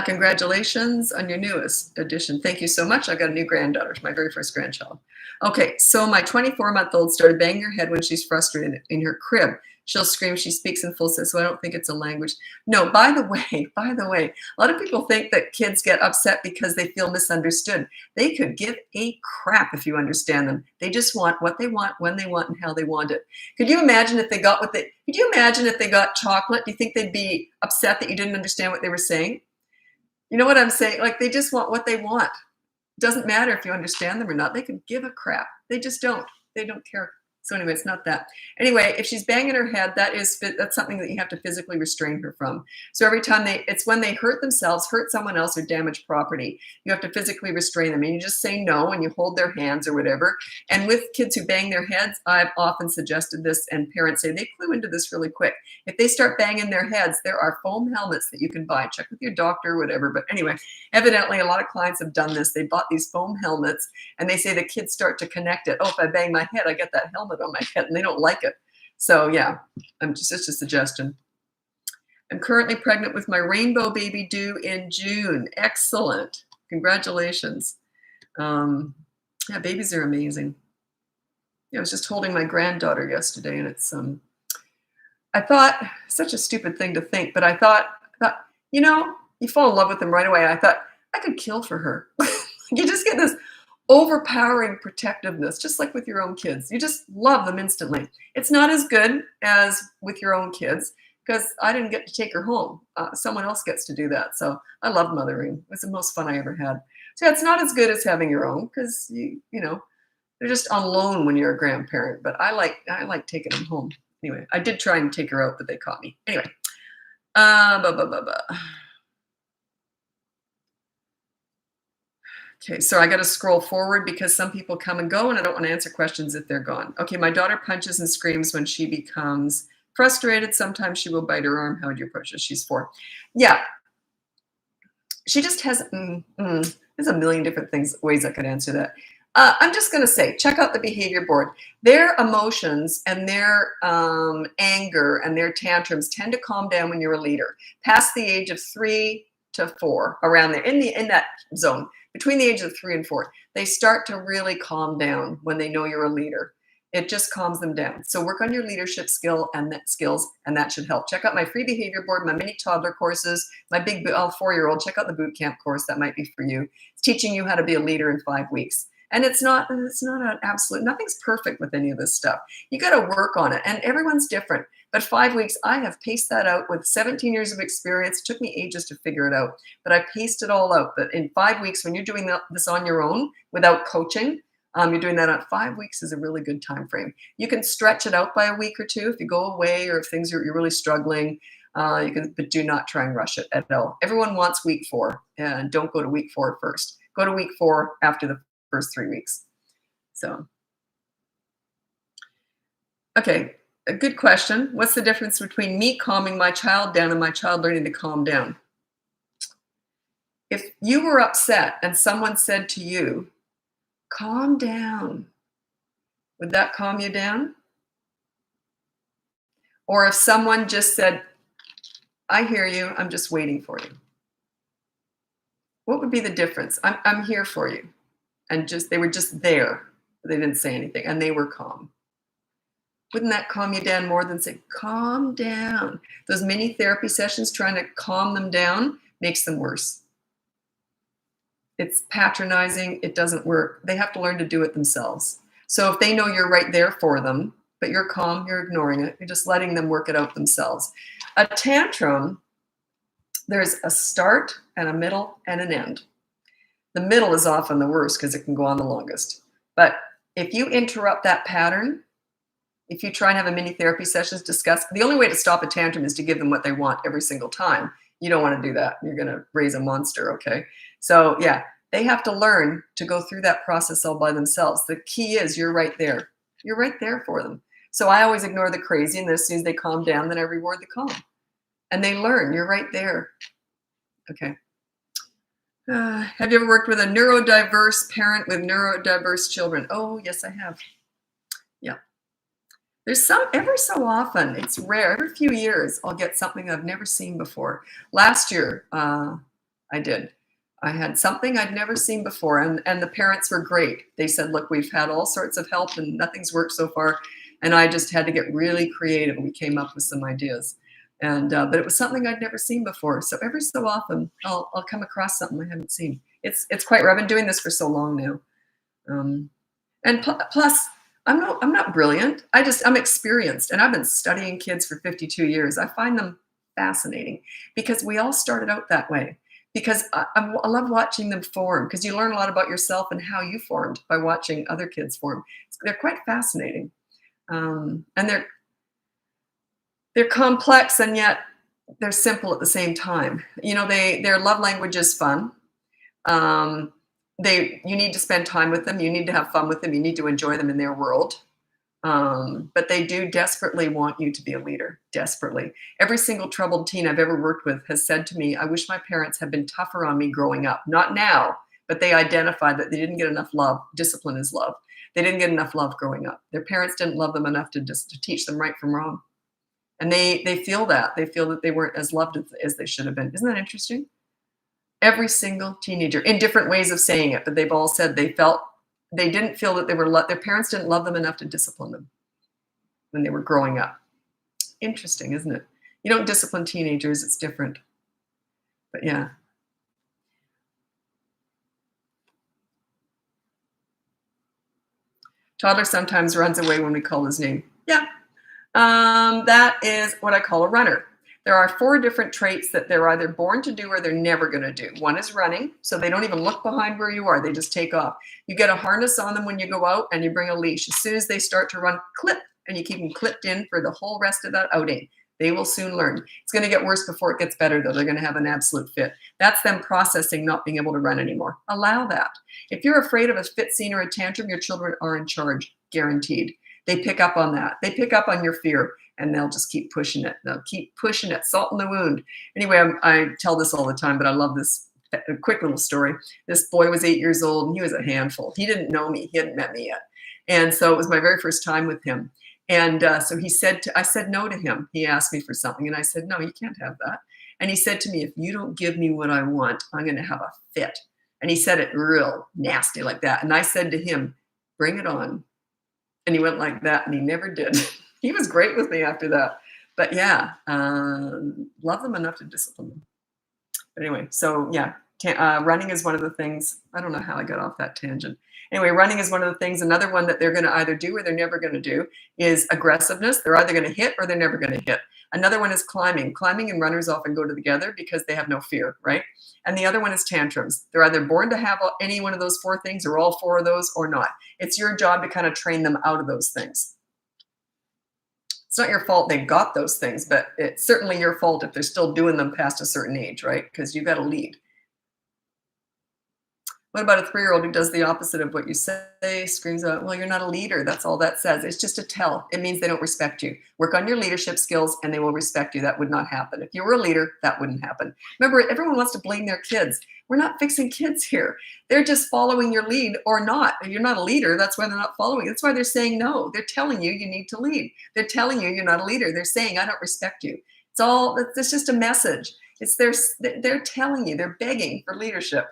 Congratulations on your newest edition. Thank you so much. I got a new granddaughter, my very first grandchild. Okay, so my 24-month-old started banging her head when she's frustrated in her crib. She'll scream. She speaks in full sense, so I don't think it's a language. No, by the way, a lot of people think that kids get upset because they feel misunderstood. They could give a crap if you understand them. They just want what they want, when they want, and how they want it. Could you imagine if they got could you imagine if they got chocolate? Do you think they'd be upset that you didn't understand what they were saying? You know what I'm saying? Like, they just want what they want. It doesn't matter if you understand them or not. They could give a crap. They just don't. They don't care. So anyway, it's not that. Anyway, if she's banging her head, that's something that you have to physically restrain her from. So every time it's when they hurt themselves, hurt someone else, or damage property, you have to physically restrain them. And you just say no, and you hold their hands or whatever. And with kids who bang their heads, I've often suggested this, and parents say they clue into this really quick. If they start banging their heads, there are foam helmets that you can buy. Check with your doctor or whatever. But anyway, evidently a lot of clients have done this. They bought these foam helmets, and they say the kids start to connect it. Oh, if I bang my head, I get that helmet on my head, and they don't like it. So yeah, it's just a suggestion. I'm currently pregnant with my rainbow baby due in June. Excellent. Congratulations. Yeah, babies are amazing. I was just holding my granddaughter yesterday, and it's I thought, such a stupid thing to think, but I thought, you know, you fall in love with them right away. I thought I could kill for her. You just get this overpowering protectiveness, just like with your own kids. You just love them instantly. It's not as good as with your own kids, because I didn't get to take her home. Someone else gets to do that. So I love mothering. It was the most fun I ever had. So yeah, it's not as good as having your own, because you know, they're just on loan when you're a grandparent. But I like taking them home. Anyway, I did try and take her out, but they caught me. Anyway, Okay, so I got to scroll forward because some people come and go, and I don't want to answer questions if they're gone. Okay, my daughter punches and screams when she becomes frustrated. Sometimes she will bite her arm. How would you approach this? She's 4. Yeah, she just has, there's a million different ways I could answer that. I'm just going to say, check out the behavior board. Their emotions and their anger and their tantrums tend to calm down when you're a leader. Past the age of 3 to 4, around there, in that zone, between the ages of 3 and 4, they start to really calm down when they know you're a leader. It just calms them down. So work on your leadership skills, and that should help. Check out my free behavior board, my mini toddler courses, my big 4-year-old. Check out the boot camp course. That might be for you. It's teaching you how to be a leader in 5 weeks. And it's not an absolute, nothing's perfect with any of this stuff. You got to work on it, and everyone's different. But 5 weeks, I have paced that out with 17 years of experience. It took me ages to figure it out, but I paced it all out. But in 5 weeks, when you're doing this on your own without coaching, you're doing that on 5 weeks is a really good time frame. You can stretch it out by a week or two if you go away, or if you're really struggling. You can, but do not try and rush it at all. Everyone wants week 4, and don't go to week 4 first. Go to week 4 after the first 3 weeks. So, okay, a good question. What's the difference between me calming my child down and my child learning to calm down? If you were upset and someone said to you, calm down, would that calm you down? Or if someone just said, I hear you, I'm just waiting for you. What would be the difference? I'm here for you. And they were just there. They didn't say anything, and they were calm. Wouldn't that calm you down more than say, calm down? Those mini therapy sessions trying to calm them down makes them worse. It's patronizing. It doesn't work. They have to learn to do it themselves. So if they know you're right there for them, but you're calm, you're ignoring it, you're just letting them work it out themselves. A tantrum, there's a start and a middle and an end. The middle is often the worst because it can go on the longest. But if you interrupt that pattern, if you try and have a mini therapy sessions, discuss, the only way to stop a tantrum is to give them what they want every single time. You don't want to do that. You're going to raise a monster, okay? So yeah, they have to learn to go through that process all by themselves. The key is you're right there. You're right there for them. So I always ignore the crazy, and as soon as they calm down, then I reward the calm. And they learn, you're right there. Okay. Have you ever worked with a neurodiverse parent with neurodiverse children? Oh, yes, I have. Yeah. There's some, every so often, it's rare, every few years, I'll get something I've never seen before. Last year, I did. I had something I'd never seen before, and the parents were great. They said, look, we've had all sorts of help and nothing's worked so far. And I just had to get really creative. We came up with some ideas. And but it was something I'd never seen before. So every so often, I'll come across something I haven't seen. It's quite rare. I've been doing this for so long now. And plus, I'm not brilliant. I'm experienced, and I've been studying kids for 52 years. I find them fascinating because we all started out that way. Because I love watching them form, because you learn a lot about yourself and how you formed by watching other kids form. They're quite fascinating, and they're complex, and yet they're simple at the same time. You know, their love language is fun. You need to spend time with them. You need to have fun with them. You need to enjoy them in their world. But they do desperately want you to be a leader, desperately. Every single troubled teen I've ever worked with has said to me, I wish my parents had been tougher on me growing up. Not now, but they identified that they didn't get enough love. Discipline is love. They didn't get enough love growing up. Their parents didn't love them enough to teach them right from wrong. And they feel that. They feel that they weren't as loved as they should have been. Isn't that interesting? Every single teenager, in different ways of saying it, but they've all said they didn't feel that their parents didn't love them enough to discipline them when they were growing up. Interesting, isn't it? You don't discipline teenagers, it's different. But yeah. Toddler sometimes runs away when we call his name. Yeah. That is what I call a runner. There are 4 different traits that they're either born to do or they're never going to do. One is running, so they don't even look behind where you are. They just take off. You get a harness on them when you go out, and you bring a leash. As soon as they start to run, clip, and you keep them clipped in for the whole rest of that outing. They will soon learn. It's going to get worse before it gets better, though. They're going to have an absolute fit. That's them processing not being able to run anymore. Allow that. If you're afraid of a fit scene or a tantrum, your children are in charge, guaranteed. They pick up on that. They pick up on your fear, and they'll just keep pushing it. They'll keep pushing it, salt in the wound. Anyway, I tell this all the time, but I love this quick little story. This boy was 8 years old, and he was a handful. He didn't know me. He hadn't met me yet. And so it was my very first time with him. And so I said no to him. He asked me for something, and I said, no, you can't have that. And he said to me, if you don't give me what I want, I'm going to have a fit. And he said it real nasty like that. And I said to him, bring it on. And he went like that, and he never did. He was great with me after that. But yeah, love them enough to discipline them. But anyway, so yeah, running is one of the things. I don't know how I got off that tangent. Anyway, running is one of the things. Another one that they're going to either do or they're never going to do is aggressiveness. They're either going to hit or they're never going to hit. Another one is climbing. Climbing and runners often go together because they have no fear, right? And the other one is tantrums. They're either born to have any one of those 4 things or all 4 of those or not. It's your job to kind of train them out of those things. It's not your fault they got those things, but it's certainly your fault if they're still doing them past a certain age, right? Because you've got to lead. What about a 3-year-old who does the opposite of what you say, screams out, well, you're not a leader. That's all that says. It's just a tell. It means they don't respect you. Work on your leadership skills and they will respect you. That would not happen. If you were a leader, that wouldn't happen. Remember, everyone wants to blame their kids. We're not fixing kids here. They're just following your lead or not. If you're not a leader, that's why they're not following. That's why they're saying no. They're telling you you need to lead. They're telling you you're not a leader. They're saying, I don't respect you. It's just a message. They're telling you, they're begging for leadership.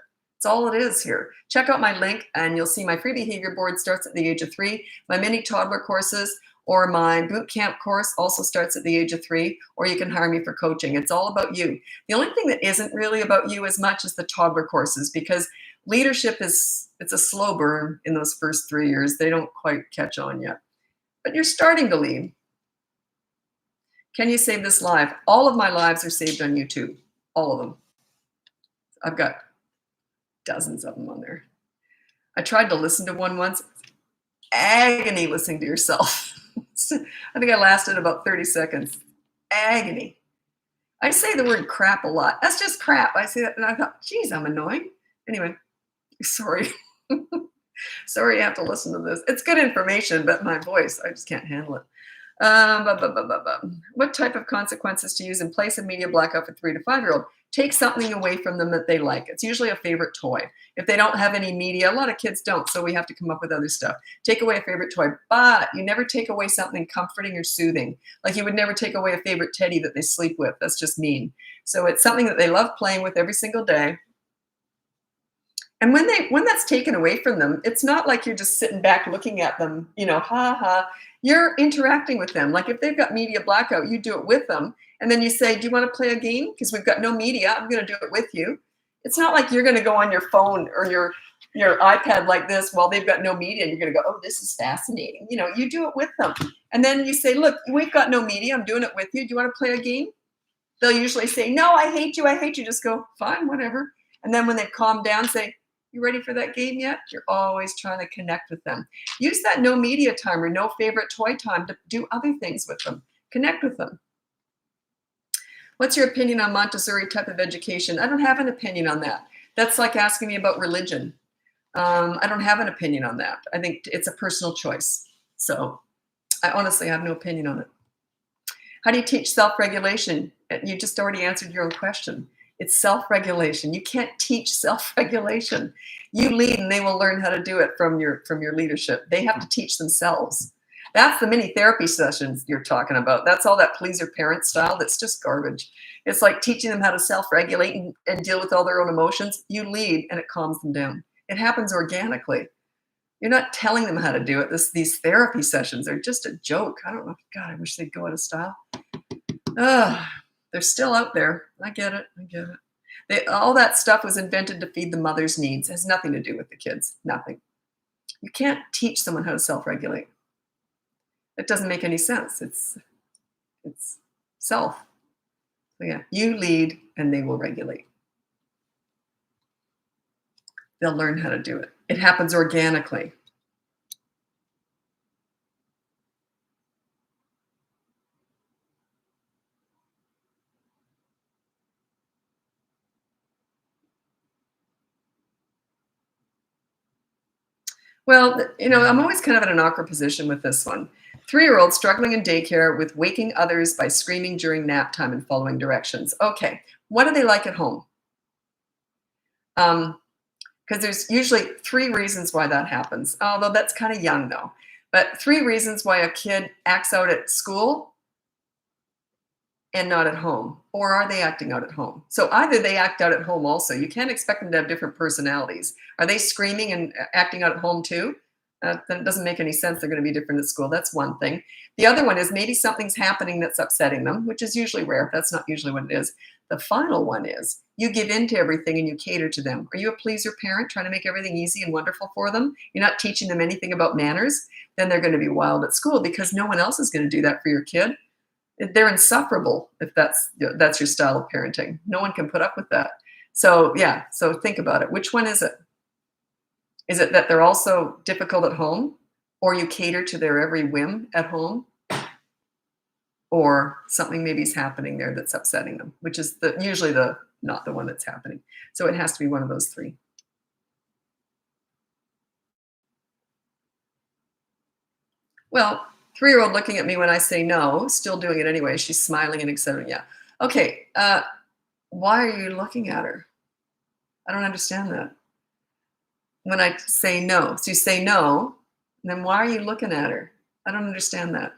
That's all it is here. Check out my link and you'll see my free behavior board starts at the age of 3. My mini toddler courses or my boot camp course also starts at the age of 3, or you can hire me for coaching. It's all about you. The only thing that isn't really about you as much as the toddler courses, because Leadership it's a slow burn in those first 3 years. They don't quite catch on yet. But you're starting to lead. Can you save this live? All of my lives are saved on YouTube. All of them. I've got dozens of them on there. I tried to listen to one once. Agony listening to yourself. I think I lasted about 30 seconds. Agony. I say the word crap a lot. That's just crap. I say that and I thought, geez, I'm annoying. Anyway, sorry. Sorry you have to listen to this. It's good information, but my voice, I just can't handle it. What type of consequences to use in place of media blackout for 3 to 5-year-old? Take something away from them that they like. It's usually a favorite toy. If they don't have any media, a lot of kids don't, so we have to come up with other stuff. Take away a favorite toy, but you never take away something comforting or soothing. Like you would never take away a favorite teddy that they sleep with. That's just mean. So it's something that they love playing with every single day. And when that's taken away from them, it's not like you're just sitting back looking at them, ha ha. You're interacting with them. Like if they've got media blackout, you do it with them. And then you say, do you want to play a game? Because we've got no media. I'm going to do it with you. It's not like you're going to go on your phone or your iPad like this while they've got no media. And you're going to go, oh, this is fascinating. You do it with them. And then you say, look, we've got no media. I'm doing it with you. Do you want to play a game? They'll usually say, no, I hate you. I hate you. Just go, fine, whatever. And then when they've calmed down, say, you ready for that game yet? You're always trying to connect with them. Use that no media time or no favorite toy time to do other things with them. Connect with them. What's your opinion on Montessori type of education? I don't have an opinion on that. That's like asking me about religion. I don't have an opinion on that. I think it's a personal choice. So I honestly have no opinion on it. How do you teach self-regulation? You just already answered your own question. It's self-regulation. You can't teach self-regulation. You lead and they will learn how to do it from your leadership. They have to teach themselves. That's the mini therapy sessions you're talking about. That's all that pleaser parent style. That's just garbage. It's like teaching them how to self-regulate and deal with all their own emotions. You lead and it calms them down. It happens organically. You're not telling them how to do it. These therapy sessions are just a joke. I don't know. God, I wish they'd go out of style. They're still out there. I get it. All that stuff was invented to feed the mother's needs. It has nothing to do with the kids. Nothing. You can't teach someone how to self-regulate. It doesn't make any sense. It's self. So yeah, you lead and they will regulate. They'll learn how to do it. It happens organically. Well, I'm always kind of in an awkward position with this one. 3-year-old struggling in daycare with waking others by screaming during nap time and following directions. Okay, what do they like at home? Because there's usually 3 reasons why that happens, although that's kind of young though. But 3 reasons why a kid acts out at school and not at home. Or are they acting out at home? So either they act out at home also. You can't expect them to have different personalities. Are they screaming and acting out at home too? Then it doesn't make any sense. They're going to be different at school. That's one thing. The other one is maybe something's happening that's upsetting them, which is usually rare. That's not usually what it is. The final one is you give in to everything and you cater to them. Are you a pleaser parent trying to make everything easy and wonderful for them? You're not teaching them anything about manners. Then they're going to be wild at school because no one else is going to do that for your kid. They're insufferable if that's your style of parenting. No one can put up with that. So yeah, so think about it. Which one is it? Is it that they're also difficult at home, or you cater to their every whim at home, or something maybe is happening there that's upsetting them, which is usually not the one that's happening. So it has to be one of those 3. Well, 3-year-old looking at me when I say no, still doing it anyway. She's smiling and excited. Yeah. Okay. Why are you looking at her? I don't understand that. When I say no, so you say no, then why are you looking at her? I don't understand that.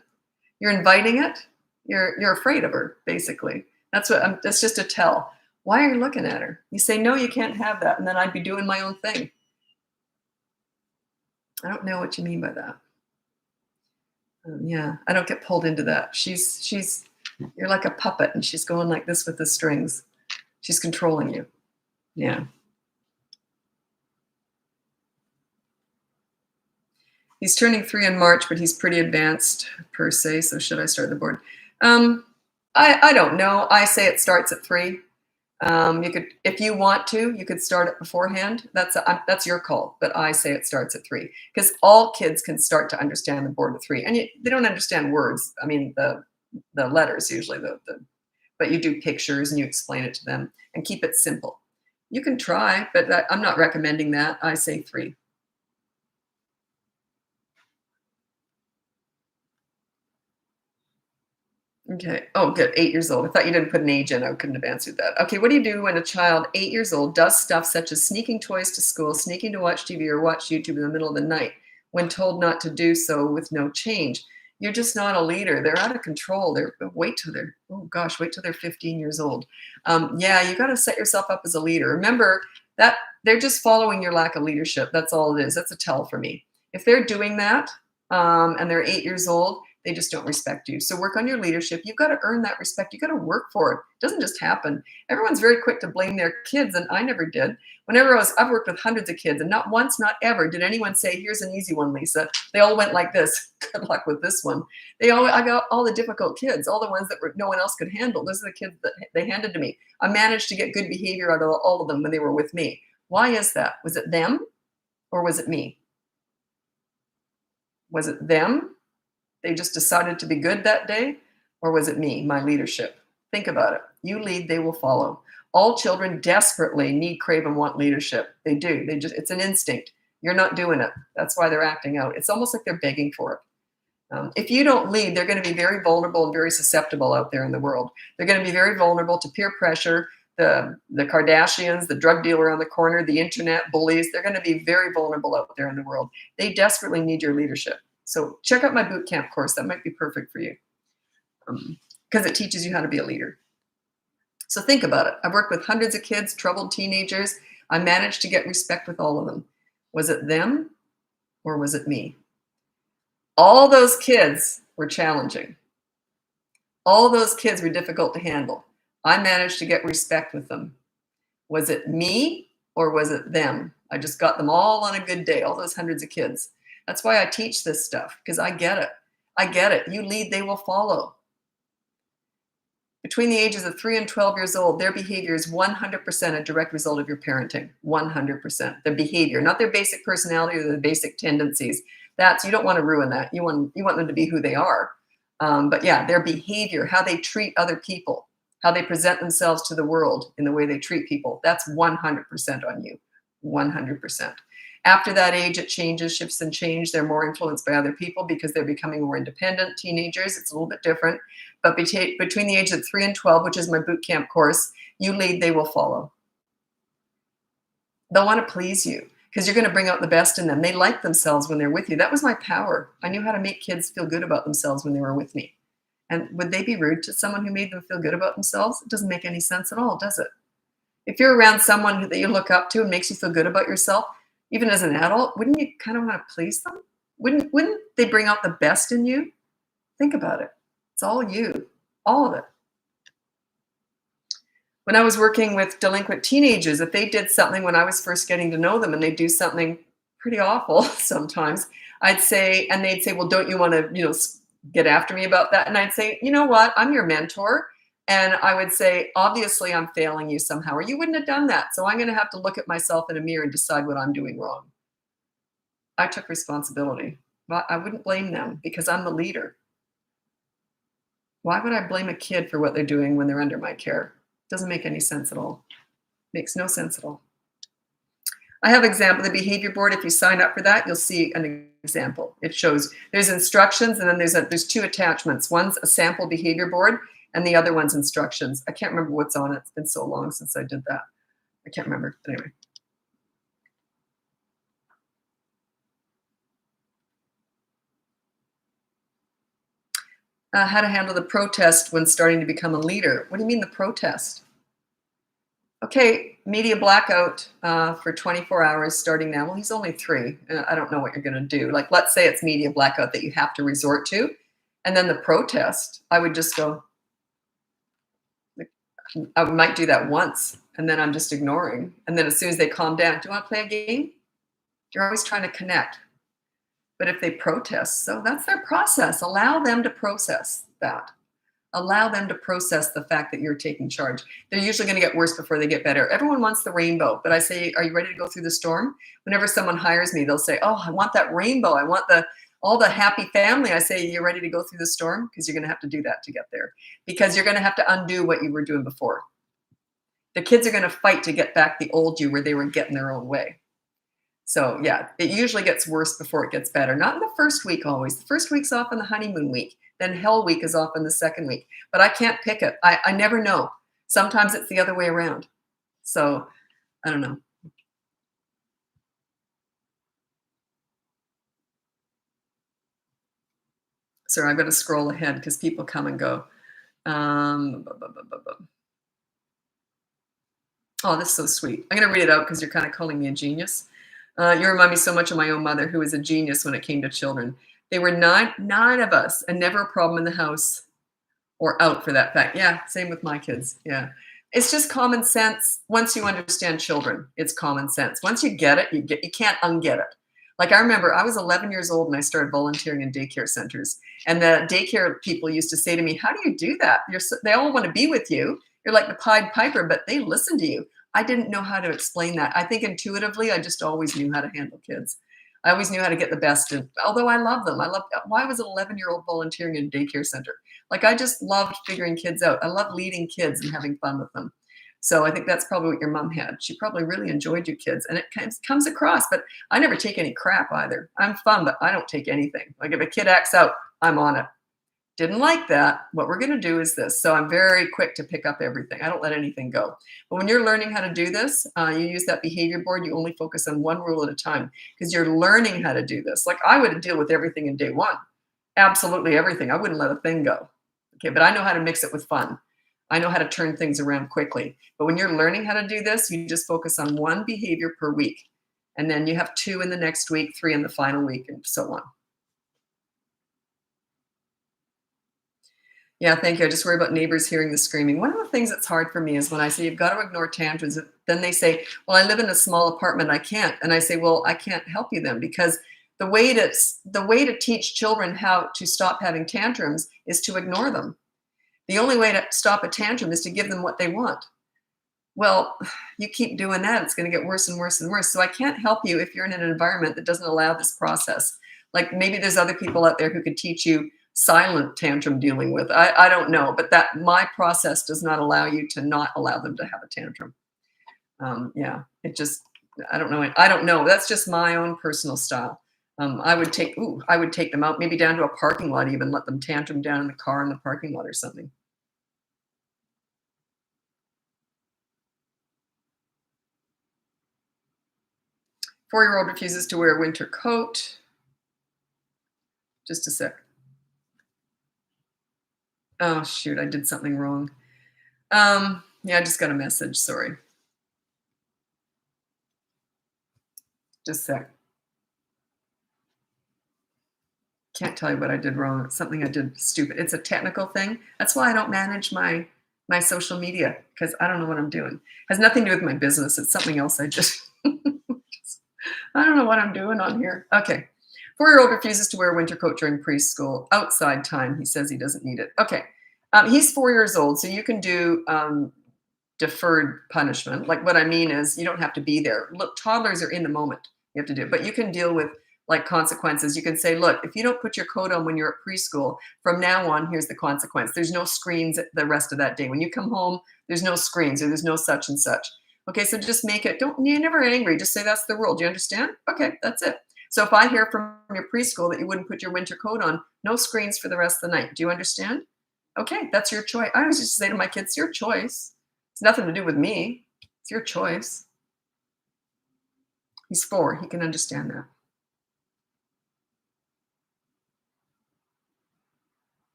You're inviting it. You're afraid of her, basically. That's just a tell. Why are you looking at her? You say no, you can't have that, and then I'd be doing my own thing. I don't know what you mean by that. Yeah, I don't get pulled into that. You're like a puppet, and she's going like this with the strings. She's controlling you. Yeah. He's turning 3 in March, but he's pretty advanced per se. So should I start the board? Um, I don't know. I say it starts at 3. You could, if you want to, you could start it beforehand. That's your call. But I say it starts at 3 because all kids can start to understand the board at 3, and they don't understand words. I mean the letters usually but you do pictures and you explain it to them and keep it simple. You can try, but I'm not recommending that. I say 3. Okay. Oh, good. 8 years old. I thought you didn't put an age in. I couldn't have answered that. Okay. What do you do when a child 8 years old does stuff such as sneaking toys to school, sneaking to watch TV or watch YouTube in the middle of the night when told not to do so with no change? You're just not a leader. They're out of control. Oh gosh, wait till they're 15 years old. Yeah, you got to set yourself up as a leader. Remember that they're just following your lack of leadership. That's all it is. That's a tell for me. If they're doing that and they're 8 years old, they just don't respect you. So work on your leadership. You've got to earn that respect. You've got to work for it. It doesn't just happen. Everyone's very quick to blame their kids, and I never did. I've worked with hundreds of kids, and not once, not ever, did anyone say, "Here's an easy one, Lisa." They all went like this. Good luck with this one. I got all the difficult kids, all the ones that no one else could handle. Those are the kids that they handed to me. I managed to get good behavior out of all of them when they were with me. Why is that? Was it them or was it me? Was it them? They just decided to be good that day? Or was it me, my leadership? Think about it. You lead, they will follow. All children desperately need, crave, and want leadership. They do. It's an instinct. You're not doing it. That's why they're acting out. It's almost like they're begging for it. If you don't lead, they're going to be very vulnerable and very susceptible out there in the world. They're going to be very vulnerable to peer pressure, the Kardashians, the drug dealer on the corner, the internet bullies. They're going to be very vulnerable out there in the world. They desperately need your leadership. So check out my boot camp course. That might be perfect for you because it teaches you how to be a leader. So think about it. I've worked with hundreds of kids, troubled teenagers. I managed to get respect with all of them. Was it them or was it me? All those kids were challenging. All those kids were difficult to handle. I managed to get respect with them. Was it me or was it them? I just got them all on a good day, all those hundreds of kids. That's why I teach this stuff, because I get it. I get it. You lead, they will follow. Between the ages of 3 and 12 years old, their behavior is 100% a direct result of your parenting. 100%. Their behavior, not their basic personality or their basic tendencies. You don't want to ruin that. You want them to be who they are. But yeah, their behavior, how they treat other people, how they present themselves to the world in the way they treat people, that's 100% on you. 100%. After that age, it changes, shifts and change. They're more influenced by other people because they're becoming more independent. Teenagers, it's a little bit different. But between the age of 3 and 12, which is my boot camp course, you lead, they will follow. They'll want to please you because you're going to bring out the best in them. They like themselves when they're with you. That was my power. I knew how to make kids feel good about themselves when they were with me. And would they be rude to someone who made them feel good about themselves? It doesn't make any sense at all, does it? If you're around someone that you look up to and makes you feel good about yourself, even as an adult, wouldn't you kind of want to please them? Wouldn't they bring out the best in you? Think about it. It's all you, all of it. When I was working with delinquent teenagers, if they did something when I was first getting to know them and they do something pretty awful sometimes, they'd say, well, don't you want to, get after me about that? And I'd say, you know what? I'm your mentor. And I would say, obviously, I'm failing you somehow, or you wouldn't have done that. So I'm going to have to look at myself in a mirror and decide what I'm doing wrong. I took responsibility. But I wouldn't blame them because I'm the leader. Why would I blame a kid for what they're doing when they're under my care? Doesn't make any sense at all. Makes no sense at all. I have example, the behavior board. If you sign up for that, you'll see an example. It shows there's instructions and then there's 2 attachments. One's a sample behavior board and the other one's instructions. I can't remember what's on it. It's been so long since I did that. I can't remember. But anyway. How to handle the protest when starting to become a leader. What do you mean the protest? Okay, media blackout for 24 hours starting now. Well, he's only 3. I don't know what you're going to do. Like, let's say it's media blackout that you have to resort to. And then the protest, I would just go, I might do that once. And then I'm just ignoring. And then as soon as they calm down, do you want to play a game? You're always trying to connect. But if they protest, so that's their process. Allow them to process that. Allow them to process the fact that you're taking charge. They're usually going to get worse before they get better. Everyone wants the rainbow, but I say, are you ready to go through the storm? Whenever someone hires me, they'll say, oh, I want that rainbow. I want all the happy family. I say, you're ready to go through the storm? Because you're going to have to do that to get there. Because you're going to have to undo what you were doing before. The kids are going to fight to get back the old you where they were getting their own way. So yeah, it usually gets worse before it gets better. Not in the first week always. The first week's often the honeymoon week. Then hell week is often the second week. But I can't pick it. I never know. Sometimes it's the other way around. So I don't know. Sorry, I've got to scroll ahead because people come and go. Um, oh, this is so sweet. I'm going to read it out because you're kind of calling me a genius. You remind me so much of my own mother, who was a genius when it came to children. They were nine of us, and never a problem in the house or out for that fact. Yeah, same with my kids. Yeah. It's just common sense. Once you understand children, it's common sense. Once you get it, you can't unget it. Like I remember I was 11 years old and I started volunteering in daycare centers. And the daycare people used to say to me, how do you do that? They all want to be with you. You're like the Pied Piper, but they listen to you. I didn't know how to explain that. I think intuitively, I just always knew how to handle kids. I always knew how to get the best in, although I love them. Why was an 11-year-old volunteering in a daycare center? Like I just loved figuring kids out. I love leading kids and having fun with them. So I think that's probably what your mom had. She probably really enjoyed you kids, and it comes across, but I never take any crap either. I'm fun, but I don't take anything. Like if a kid acts out, I'm on it. Didn't like that. What we're going to do is this. So I'm very quick to pick up everything. I don't let anything go. But when you're learning how to do this, you use that behavior board. You only focus on one rule at a time because you're learning how to do this. Like I would deal with everything in day one. Absolutely everything. I wouldn't let a thing go. Okay, but I know how to mix it with fun. I know how to turn things around quickly. But when you're learning how to do this, you just focus on one behavior per week. And then you have 2 in the next week, 3 in the final week, and so on. Yeah, thank you. I just worry about neighbors hearing the screaming. One of the things that's hard for me is when I say you've got to ignore tantrums, then they say, well, I live in a small apartment, I can't. And I say, well, I can't help you then because the way to teach children how to stop having tantrums is to ignore them. The only way to stop a tantrum is to give them what they want. Well, you keep doing that, it's going to get worse and worse and worse. So I can't help you if you're in an environment that doesn't allow this process. Like maybe there's other people out there who could teach you silent tantrum dealing with. I don't know, but that my process does not allow you to not allow them to have a tantrum. Yeah, it just, I don't know. I don't know. That's just my own personal style. I would take them out, maybe down to a parking lot, even let them tantrum down in the car in the parking lot or something. 4-year-old refuses to wear a winter coat. Just a sec. Oh, shoot, I did something wrong. Yeah, I just got a message, sorry. Just a sec. Can't tell you what I did wrong. It's something I did stupid. It's a technical thing. That's why I don't manage my social media because I don't know what I'm doing. It has nothing to do with my business. It's something else I just I don't know what I'm doing on here. Okay. 4-year-old refuses to wear a winter coat during preschool. Outside time. He says he doesn't need it. Okay. He's 4 years old, so you can do deferred punishment. Like what I mean is you don't have to be there. Look, toddlers are in the moment. You have to do it. But you can deal with like consequences. You can say, look, if you don't put your coat on when you're at preschool, from now on, here's the consequence. There's no screens the rest of that day. When you come home, there's no screens or there's no such and such. Okay, so just make it, you're never angry. Just say that's the rule. Do you understand? Okay, that's it. So if I hear from your preschool that you wouldn't put your winter coat on, no screens for the rest of the night. Do you understand? Okay, that's your choice. I always just say to my kids, it's your choice. It's nothing to do with me. It's your choice. He's 4. He can understand that.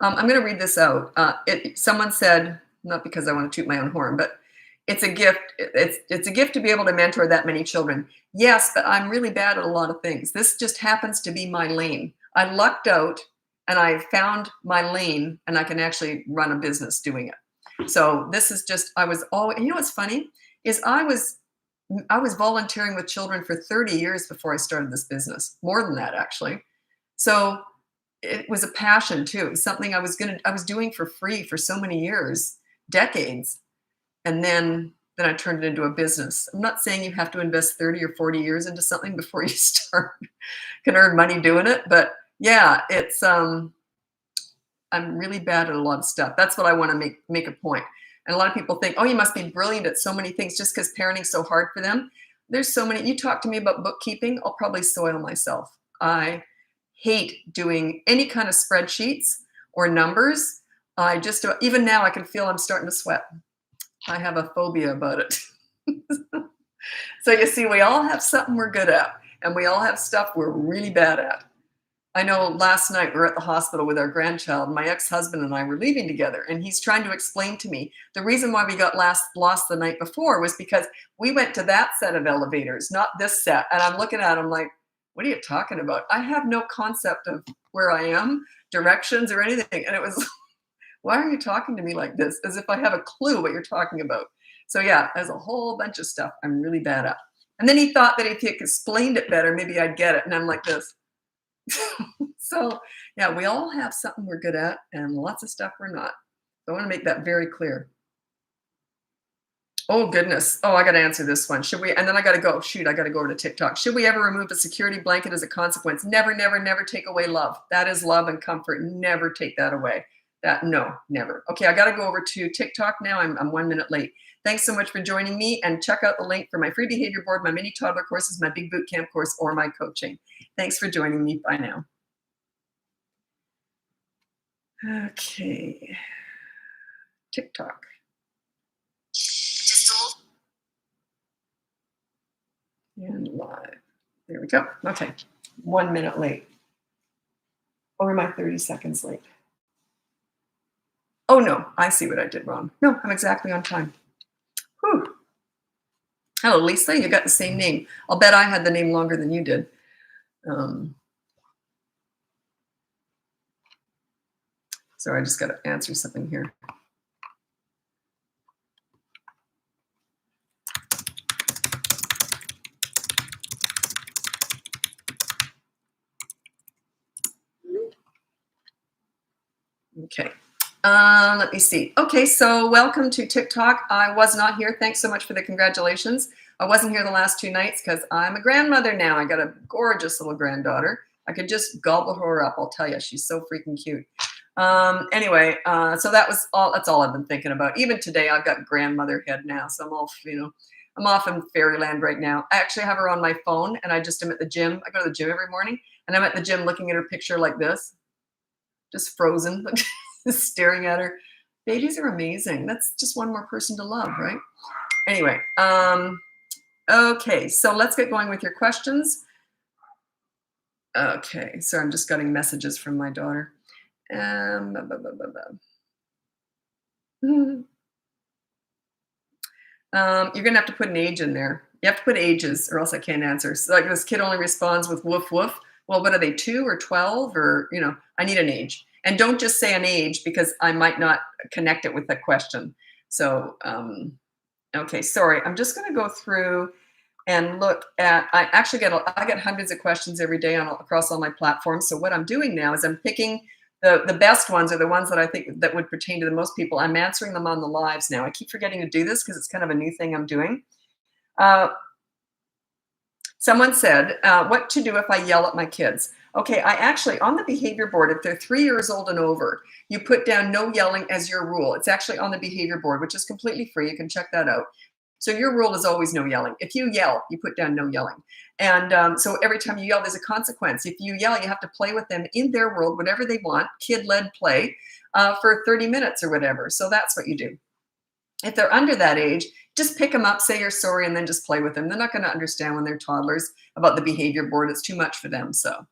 I'm going to read this out. Someone said, not because I want to toot my own horn, but it's a gift. It's a gift to be able to mentor that many children. Yes, but I'm really bad at a lot of things. This just happens to be my lane. I lucked out and I found my lane and I can actually run a business doing it. So this is just, I was always, you know what's funny is I was volunteering with children for 30 years before I started this business, more than that actually. So it was a passion too. It was something I was doing for free for so many years, decades. And then I turned it into a business. I'm not saying you have to invest 30 or 40 years into something before you start can earn money doing it, but yeah, it's I'm really bad at a lot of stuff. That's what I want to make a point. And a lot of people think, oh, you must be brilliant at so many things just because parenting's so hard for them. There's so many. You talk to me about bookkeeping, I'll probably soil myself. I hate doing any kind of spreadsheets or numbers. I just, even now I can feel I'm starting to sweat. I have a phobia about it. So you see, we all have something we're good at, and we all have stuff we're really bad at. I know last night we were at the hospital with our grandchild. My ex-husband and I were leaving together, and he's trying to explain to me the reason why we got lost the night before was because we went to that set of elevators, not this set. And I'm looking at him like, what are you talking about? I have no concept of where I am, directions or anything. And it was, why are you talking to me like this? As if I have a clue what you're talking about. So yeah, there's a whole bunch of stuff I'm really bad at. And then he thought that if he explained it better, maybe I'd get it. And I'm like this. So yeah, we all have something we're good at and lots of stuff we're not. So I want to make that very clear. Oh goodness. Oh, I got to answer this one. Should we, and then I got to go, shoot, I got to go over to TikTok. Should we ever remove a security blanket as a consequence? Never, never, never take away love. That is love and comfort. Never take that away. No, never. Okay, I got to go over to TikTok now. I'm 1 minute late. Thanks so much for joining me, and check out the link for my free behavior board, my mini toddler courses, my big boot camp course, or my coaching. Thanks for joining me. Bye now. Okay. TikTok. And live. There we go. Okay. 1 minute late. Or am I 30 seconds late? Oh no, I see what I did wrong. No, I'm exactly on time. Whew. Hello, Lisa. You got the same name. I'll bet I had the name longer than you did. Sorry, I just got to answer something here. Okay. Let me see. Okay, so welcome to TikTok. I was not here. Thanks so much for the congratulations. I wasn't here the last 2 nights because I'm a grandmother now. I got a gorgeous little granddaughter. I could just gobble her up. I'll tell you, she's so freaking cute. Anyway, so that's all I've been thinking about. Even today, I've got grandmother head now. So I'm off in fairyland right now. I actually have her on my phone, and I just am at the gym. I go to the gym every morning, and I'm at the gym looking at her picture like this, just frozen, staring at her. Babies are amazing. That's just one more person to love, right? Anyway, okay, so let's get going with your questions. Okay, so I'm just getting messages from my daughter. You're gonna have to put an age in there. You have to put ages or else I can't answer. So like this kid only responds with woof woof. Well, what are they, 2 or 12 or, I need an age. And don't just say an age because I might not connect it with that question. So, okay, sorry. I'm just gonna go through and look at, I get hundreds of questions every day across all my platforms. So what I'm doing now is I'm picking the best ones, or the ones that I think that would pertain to the most people. I'm answering them on the lives now. I keep forgetting to do this because it's kind of a new thing I'm doing. Someone said, what to do if I yell at my kids? Okay, I actually, on the behavior board, if they're 3 years old and over, you put down no yelling as your rule. It's actually on the behavior board, which is completely free. You can check that out. So your rule is always no yelling. If you yell, you put down no yelling. And so every time you yell, there's a consequence. If you yell, you have to play with them in their world, whatever they want, kid-led play, for 30 minutes or whatever. So that's what you do. If they're under that age, just pick them up, say you're sorry, and then just play with them. They're not going to understand when they're toddlers about the behavior board. It's too much for them. So,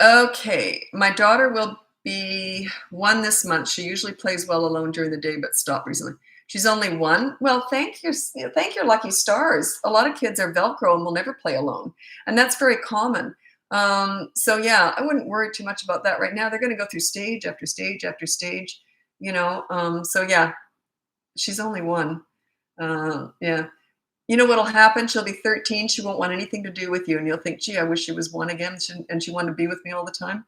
okay, my daughter will be 1 this month. She usually plays well alone during the day, but stopped recently. She's only 1. Well, thank your lucky stars. A lot of kids are Velcro and will never play alone, and that's very common. So yeah, I wouldn't worry too much about that right now. They're going to go through stage after stage after stage. So yeah, she's only one. Yeah. You know what'll happen? She'll be 13. She won't want anything to do with you. And you'll think, gee, I wish she was one again. And she wanted to be with me all the time.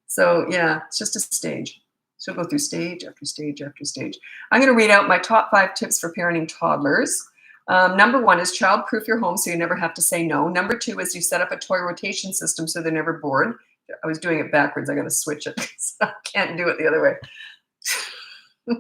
So, yeah, it's just a stage. She'll go through stage after stage after stage. I'm going to read out my top 5 tips for parenting toddlers. Number 1 is child-proof your home so you never have to say no. Number 2 is you set up a toy rotation system so they're never bored. I was doing it backwards. I got to switch it. I can't do it the other way.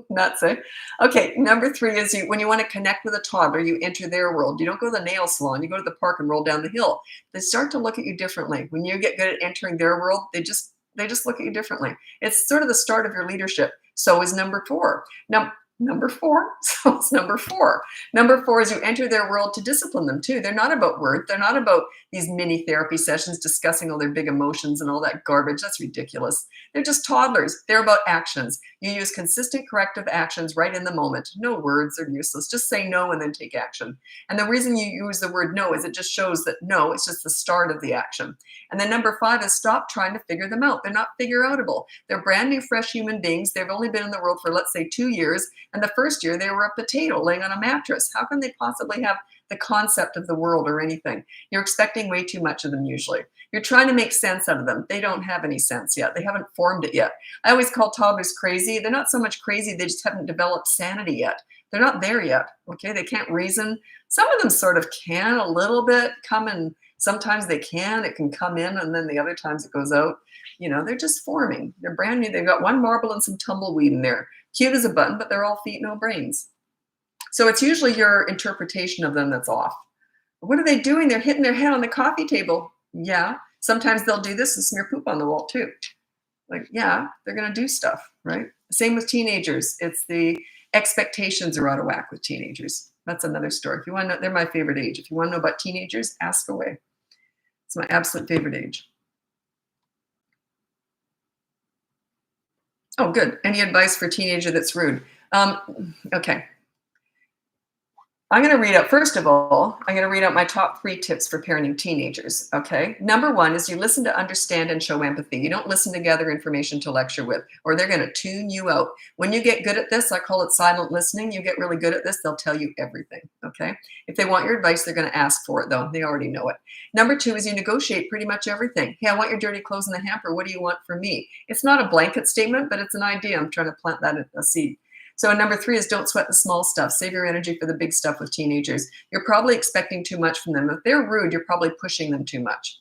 Nuts, eh? Okay, number 3 is when you want to connect with a toddler, you enter their world. You don't go to the nail salon. You go to the park and roll down the hill. They start to look at you differently. When you get good at entering their world, they just look at you differently. It's sort of the start of your leadership. So is number 4. Now, number 4. So it's number 4. Number 4 is you enter their world to discipline them too. They're not about words. They're not about these mini therapy sessions discussing all their big emotions and all that garbage. That's ridiculous. They're just toddlers. They're about actions. You use consistent corrective actions right in the moment. No words are useless. Just say no and then take action. And the reason you use the word no is it just shows that no, it's just the start of the action. And then number 5 is stop trying to figure them out. They're not figure-outable. They're brand new, fresh human beings. They've only been in the world for, let's say, 2 years. And the first year they were a potato laying on a mattress. How can they possibly have the concept of the world or anything? You're expecting way too much of them usually. You're trying to make sense out of them. They don't have any sense yet. They haven't formed it yet. I always call toddlers crazy. They're not so much crazy, they just haven't developed sanity yet. They're not there yet, okay? They can't reason. Some of them sort of can a little bit, come in. Sometimes they can. It can come in, and then the other times it goes out. They're just forming. They're brand new. They've got one marble and some tumbleweed in there. Cute as a button, but they're all feet, no brains. So it's usually your interpretation of them that's off. What are they doing? They're hitting their head on the coffee table. Yeah. Sometimes they'll do this and smear poop on the wall too. Like, yeah, they're going to do stuff, right? Same with teenagers. It's the expectations are out of whack with teenagers. That's another story. If you want to know, they're my favorite age. If you want to know about teenagers, ask away. It's my absolute favorite age. Oh, good. Any advice for a teenager that's rude? Okay. I'm going to read out, first of all, I'm going to read out my top 3 tips for parenting teenagers, okay? Number 1 is you listen to understand and show empathy. You don't listen to gather information to lecture with, or they're going to tune you out. When you get good at this, I call it silent listening. You get really good at this, they'll tell you everything, okay? If they want your advice, they're going to ask for it, though. They already know it. Number 2 is you negotiate pretty much everything. Hey, I want your dirty clothes in the hamper. What do you want from me? It's not a blanket statement, but it's an idea. I'm trying to plant that in a seed. So number 3 is don't sweat the small stuff. Save your energy for the big stuff with teenagers. You're probably expecting too much from them. If they're rude, you're probably pushing them too much,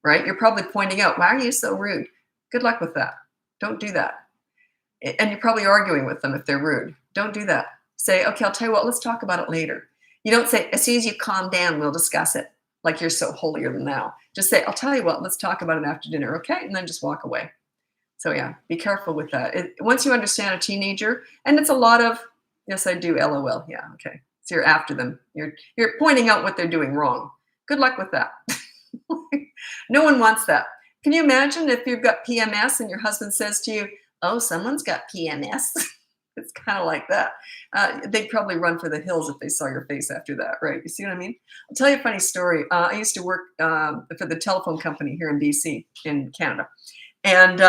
right? You're probably pointing out, why are you so rude? Good luck with that. Don't do that. And you're probably arguing with them if they're rude. Don't do that. Say, okay, I'll tell you what, let's talk about it later. You don't say, as soon as you calm down, we'll discuss it. Like you're so holier than thou. Just say, I'll tell you what, let's talk about it after dinner, okay? And then just walk away. So yeah, be careful with that. Once you understand a teenager, and it's a lot of, yes, I do, LOL. Yeah, okay. So you're after them. You're pointing out what they're doing wrong. Good luck with that. No one wants that. Can you imagine if you've got PMS and your husband says to you, oh, someone's got PMS? It's kind of like that. They'd probably run for the hills if they saw your face after that, right? You see what I mean? I'll tell you a funny story. I used to work for the telephone company here in BC, in Canada. And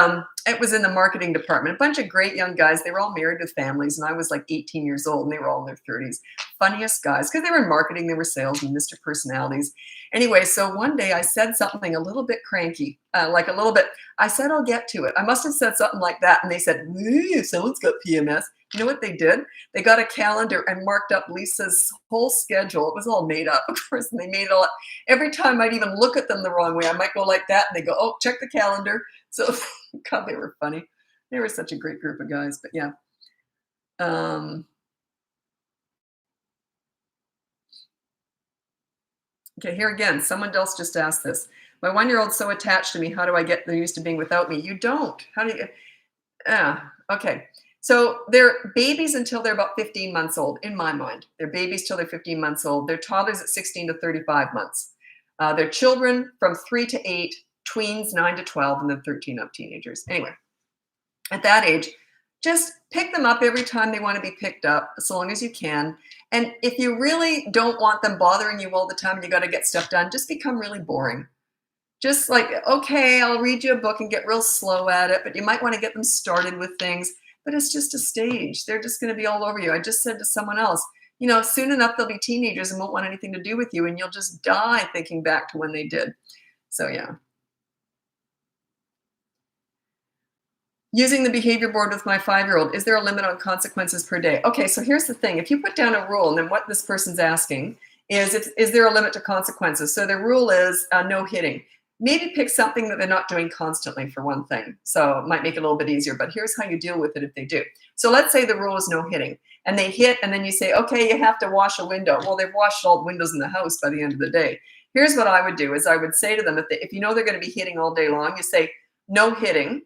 it was in the marketing department. A bunch of great young guys. They were all married with families, and I was like 18 years old, and they were all in their 30s. Funniest guys, because they were in marketing, they were sales, and Mr. Personalities. Anyway, so one day I said something a little bit cranky, like a little bit. I said, I'll get to it. I must have said something like that, and they said, someone's got PMS. You know what they did? They got a calendar and marked up Lisa's whole schedule. It was all made up, of course, and they made it all up. Every time I'd even look at them the wrong way, I might go like that, and they go, oh, check the calendar. So, God, they were funny. They were such a great group of guys, but yeah. Okay, here again, someone else just asked this. My 1-year-old's so attached to me. How do I get they're used to being without me? You don't. How do you? Okay. So they're babies until they're about 15 months old, in my mind. They're babies till they're 15 months old. They're toddlers at 16 to 35 months. They're children from 3 to 8, tweens 9 to 12, and then 13 up teenagers. Anyway, at that age, just pick them up every time they want to be picked up, as long as you can. And if you really don't want them bothering you all the time and you got to get stuff done, just become really boring. Just like, okay, I'll read you a book and get real slow at it, but you might want to get them started with things. But it's just a stage. They're just going to be all over you. I just said to someone else, soon enough they'll be teenagers and won't want anything to do with you, and you'll just die thinking back to when they did. So yeah. Using the behavior board with my 5-year-old, is there a limit on consequences per day? Okay, so here's the thing. If you put down a rule, and then what this person's asking is there a limit to consequences? So the rule is no hitting. Maybe pick something that they're not doing constantly for one thing. So it might make it a little bit easier, but here's how you deal with it if they do. So let's say the rule is no hitting, and they hit, and then you say, okay, you have to wash a window. Well, they've washed all the windows in the house by the end of the day. Here's what I would do is I would say to them, if you know they're going to be hitting all day long, you say, no hitting,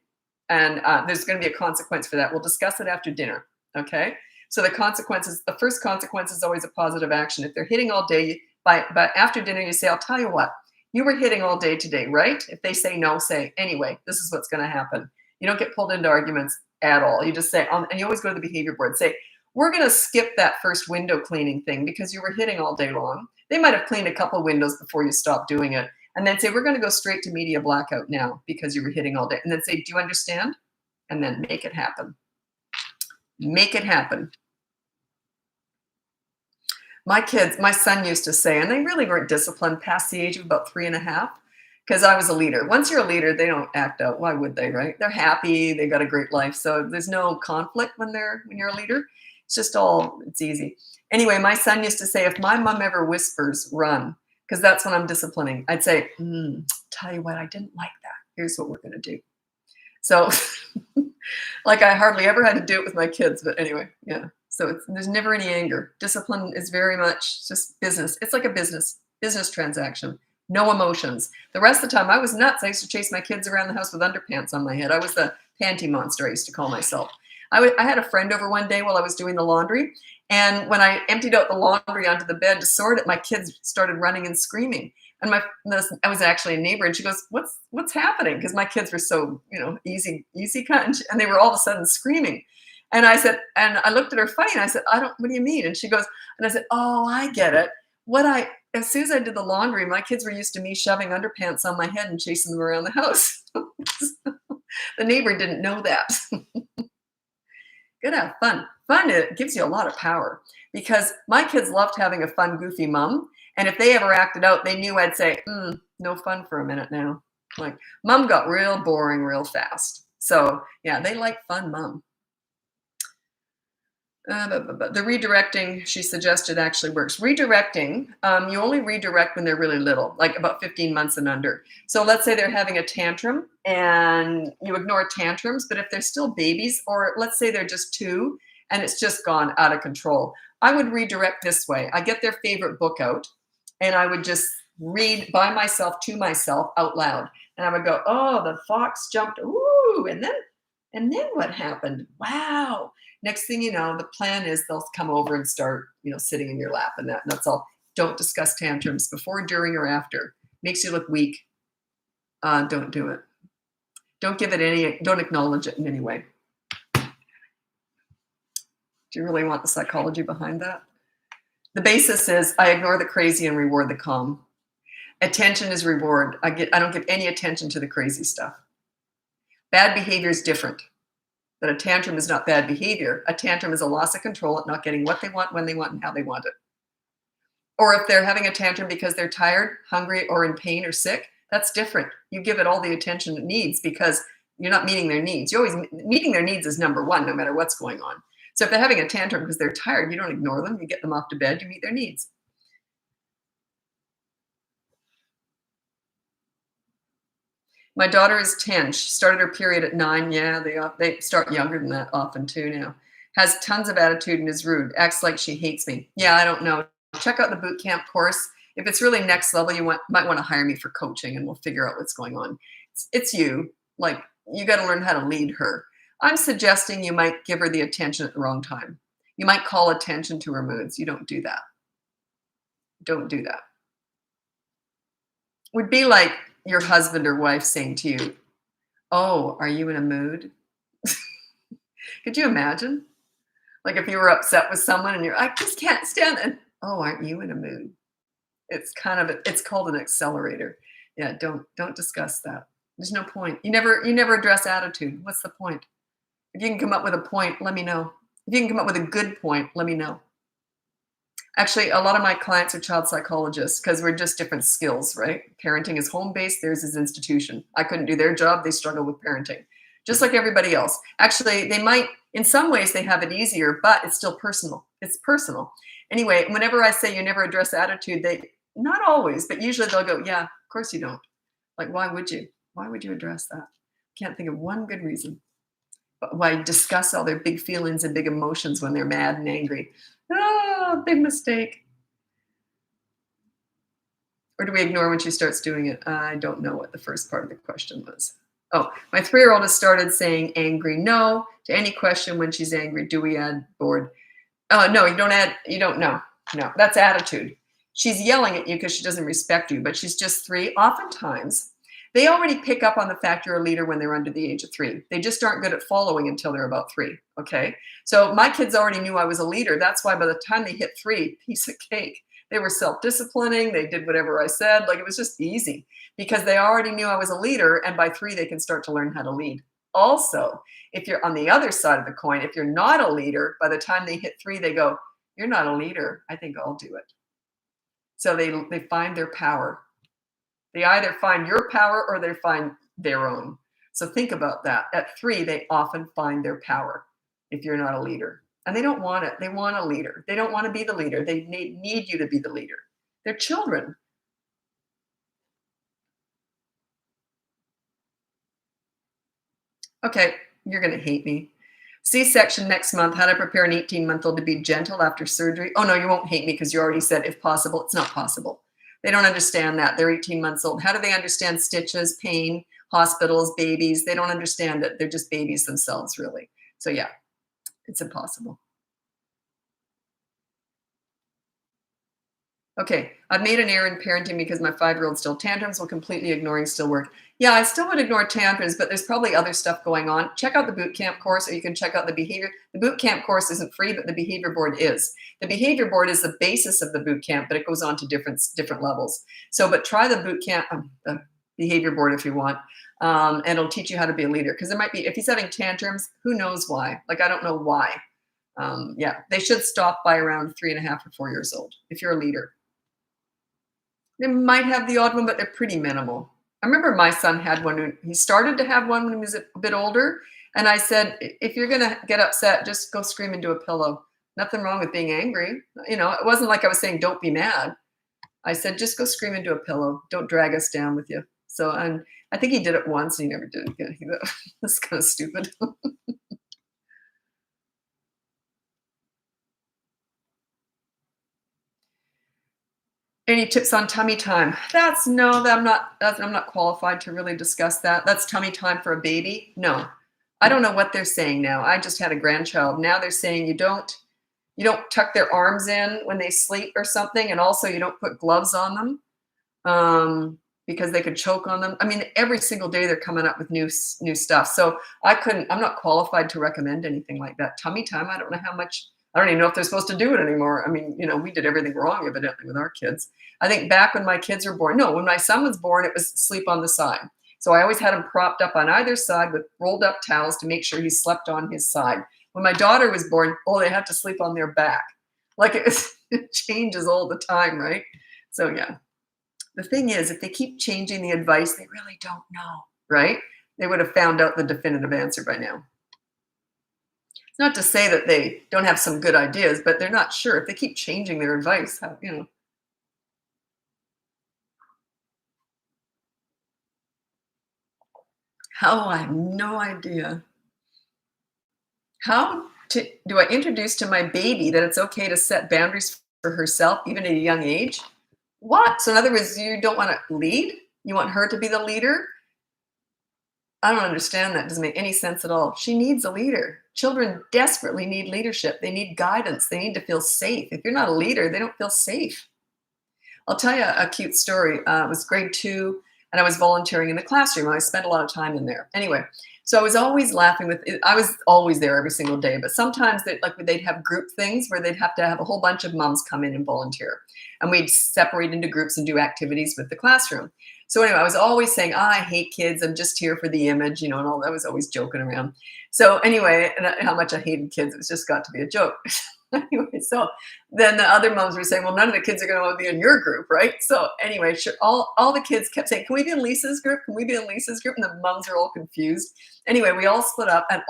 and there's going to be a consequence for that. We'll discuss it after dinner, okay? So the first consequence is always a positive action. If they're hitting all day, but after dinner, you say, I'll tell you what, you were hitting all day today, right? If they say no, say, anyway, this is what's going to happen. You don't get pulled into arguments at all. You just say, and you always go to the behavior board, say, we're going to skip that first window cleaning thing because you were hitting all day long. They might have cleaned a couple windows before you stopped doing it. And then say, we're going to go straight to media blackout now because you were hitting all day. And then say, do you understand? And then make it happen. Make it happen. My son used to say, and they really weren't disciplined past the age of about 3.5, because I was a leader. Once you're a leader, they don't act out. Why would they, right? They're happy. They got a great life. So there's no conflict when you're a leader. It's easy. Anyway, my son used to say, if my mom ever whispers, run. Because that's when I'm disciplining. I'd say, tell you what, I didn't like that. Here's what we're going to do. So like I hardly ever had to do it with my kids. But anyway, yeah. So there's never any anger. Discipline is very much just business. It's like a business transaction. No emotions. The rest of the time I was nuts. I used to chase my kids around the house with underpants on my head. I was the panty monster, I used to call myself. I had a friend over one day while I was doing the laundry. And when I emptied out the laundry onto the bed to sort it, my kids started running and screaming. And I was actually a neighbor, and she goes, "What's happening?" Because my kids were so easy kind, and they were all of a sudden screaming. And I said, and I looked at her funny, and I said, What do you mean?" And she goes, and I said, "Oh, I get it. As soon as I did the laundry, my kids were used to me shoving underpants on my head and chasing them around the house." The neighbor didn't know that. Gotta have fun. Fun, it gives you a lot of power, because my kids loved having a fun, goofy mom. And if they ever acted out, they knew I'd say, no fun for a minute now. Like, mom got real boring real fast. So yeah, they like fun mom. The redirecting she suggested actually works. Redirecting, you only redirect when they're really little, like about 15 months and under. So let's say they're having a tantrum and you ignore tantrums, but if they're still babies, or let's say they're just 2 and it's just gone out of control, I would redirect this way. I get their favorite book out and I would just read by myself to myself out loud. And I would go, oh, the fox jumped, ooh, and then what happened? Wow. Next thing you know, the plan is they'll come over and start, sitting in your lap, and that's all. Don't discuss tantrums before, during, or after. Makes you look weak. Don't do it. Don't acknowledge it in any way. Do you really want the psychology behind that? The basis is I ignore the crazy and reward the calm. Attention is reward. I don't give any attention to the crazy stuff. Bad behavior is different. But a tantrum is not bad behavior. A tantrum is a loss of control at not getting what they want, when they want, and how they want it. Or if they're having a tantrum because they're tired, hungry, or in pain or sick, that's different. You give it all the attention it needs because you're not meeting their needs. Meeting their needs is number one, no matter what's going on. So if they're having a tantrum because they're tired, you don't ignore them. You get them off to bed. You meet their needs. My daughter is 10. She started her period at 9. Yeah, they start younger than that often too now. Has tons of attitude and is rude. Acts like she hates me. Yeah, I don't know. Check out the boot camp course. If it's really next level, you might want to hire me for coaching, and we'll figure out what's going on. It's you. Like, you got to learn how to lead her. I'm suggesting you might give her the attention at the wrong time. You might call attention to her moods. You don't do that. Don't do that. Would be like your husband or wife saying to you, "Oh, are you in a mood?" Could you imagine? Like if you were upset with someone and I just can't stand it. "Oh, aren't you in a mood?" It's called an accelerator. Yeah, don't discuss that. There's no point. You never address attitude. What's the point? If you can come up with a point, let me know. If you can come up with a good point, let me know. Actually, a lot of my clients are child psychologists because we're just different skills, right? Parenting is home based, theirs is institution. I couldn't do their job, they struggle with parenting, just like everybody else. Actually, they might, in some ways, they have it easier, but it's still personal. It's personal. Anyway, whenever I say you never address attitude, they, not always, but usually they'll go, yeah, of course you don't. Like, why would you? Why would you address that? Can't think of one good reason. But why discuss all their big feelings and big emotions when they're mad and angry? Oh, big mistake. Or do we ignore when she starts doing it? I don't know what the first part of the question was. Oh, my 3-year-old has started saying angry no to any question when she's angry. Do we add bored? Oh, no, you don't add, you don't know. No, that's attitude. She's yelling at you because she doesn't respect you, but she's just 3. Oftentimes, they already pick up on the fact you're a leader when they're under the age of 3. They just aren't good at following until they're about 3. Okay. So my kids already knew I was a leader. That's why by the time they hit 3, piece of cake. They were self-disciplining. They did whatever I said. Like, it was just easy because they already knew I was a leader. And by 3, they can start to learn how to lead. Also, if you're on the other side of the coin, if you're not a leader, by the time they hit 3, they go, you're not a leader. I think I'll do it. So they find their power. They either find your power or they find their own. So think about that. At 3, they often find their power if you're not a leader. And they don't want it. They want a leader. They don't want to be the leader. They need you to be the leader. They're children. Okay, you're going to hate me. C-section next month. How to prepare an 18-month-old to be gentle after surgery. Oh, no, you won't hate me because you already said if possible. It's not possible. They don't understand that. They're 18 months old. How do they understand stitches, pain, hospitals, babies? They don't understand it. They're just babies themselves, really. So yeah, it's impossible. Okay, I've made an error in parenting because my 5-year-old still tantrums while completely ignoring still work. Yeah, I still would ignore tantrums, but there's probably other stuff going on. Check out the boot camp course, or you can check out the behavior. The boot camp course isn't free, but the behavior board is. The behavior board is the basis of the boot camp, but it goes on to different levels. So, but try the boot camp, the behavior board if you want, and it'll teach you how to be a leader. Because there might be, if he's having tantrums, who knows why? Like, I don't know why. Yeah, they should stop by around 3.5 or 4 years old if you're a leader. They might have the odd one, but they're pretty minimal. I remember my son had one. He started to have one when he was a bit older. And I said, if you're going to get upset, just go scream into a pillow. Nothing wrong with being angry. You know, it wasn't like I was saying, don't be mad. I said, just go scream into a pillow. Don't drag us down with you. So, and I think he did it once and he never did it again. That's kind of stupid. Any tips on tummy time? I'm not qualified to really discuss that. That's tummy time for a baby? No. I don't know what they're saying now. I just had a grandchild. Now they're saying you don't tuck their arms in when they sleep or something, and also you don't put gloves on them because they could choke on them. I mean, every single day they're coming up with new stuff. So I'm not qualified to recommend anything like that. Tummy time, I don't know how much. I don't even know if they're supposed to do it anymore. I mean, we did everything wrong, evidently, with our kids. I think back when my kids were born, no, when my son was born, it was sleep on the side. So I always had him propped up on either side with rolled up towels to make sure he slept on his side. When my daughter was born, they had to sleep on their back. Like it changes all the time, right? So yeah. The thing is, if they keep changing the advice, they really don't know, right? They would have found out the definitive answer by now. Not to say that they don't have some good ideas, but they're not sure. If they keep changing their advice, How? I have no idea. Do I introduce to my baby that it's okay to set boundaries for herself, even at a young age? What? So in other words, you don't want to lead? You want her to be the leader? I don't understand that. It doesn't make any sense at all. She needs a leader. Children desperately need leadership. They need guidance. They need to feel safe. If you're not a leader, they don't feel safe. I'll tell you a cute story. It was grade 2, and I was volunteering in the classroom. I spent a lot of time in there. Anyway, So I was always laughing with it. I was always there every single day, but sometimes they'd have group things where they'd have to have a whole bunch of moms come in and volunteer. And we'd separate into groups and do activities with the classroom. So anyway, I was always saying, I hate kids. I'm just here for the image, and all that. I was always joking around. So anyway, and how much I hated kids, it's just got to be a joke. Anyway, so then the other moms were saying, well, none of the kids are going to want to be in your group, right? So anyway, sure, all the kids kept saying, can we be in Lisa's group? Can we be in Lisa's group? And the moms are all confused. Anyway, we all split up, and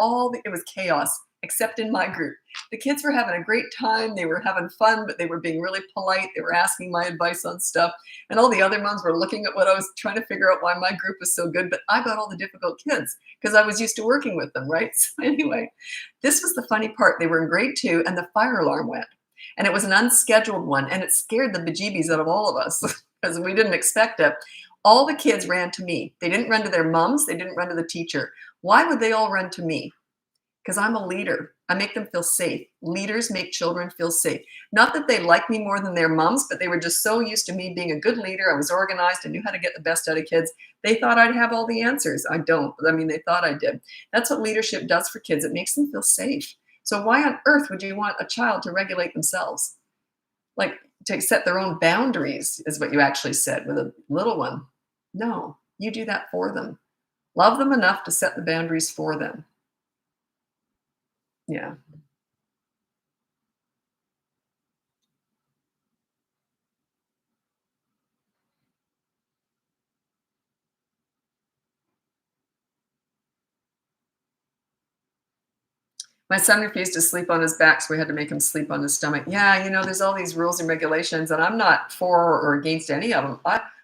it was chaos, except in my group. The kids were having a great time. They were having fun, but they were being really polite. They were asking my advice on stuff. And all the other moms were looking at what I was trying to figure out why my group was so good. But I got all the difficult kids because I was used to working with them, right? So anyway, this was the funny part. They were in grade 2, and the fire alarm went. And it was an unscheduled one, and it scared the bejeebies out of all of us because we didn't expect it. All the kids ran to me. They didn't run to their moms. They didn't run to the teacher. Why would they all run to me? Because I'm a leader. I make them feel safe. Leaders make children feel safe. Not that they like me more than their moms, but they were just so used to me being a good leader. I was organized. I knew how to get the best out of kids. They thought I'd have all the answers. I don't. I mean, they thought I did. That's what leadership does for kids. It makes them feel safe. So why on earth would you want a child to regulate themselves? Like to set their own boundaries is what you actually said with a little one. No, you do that for them. Love them enough to set the boundaries for them. Yeah. My son refused to sleep on his back, so we had to make him sleep on his stomach. Yeah, there's all these rules and regulations, and I'm not for or against any of them.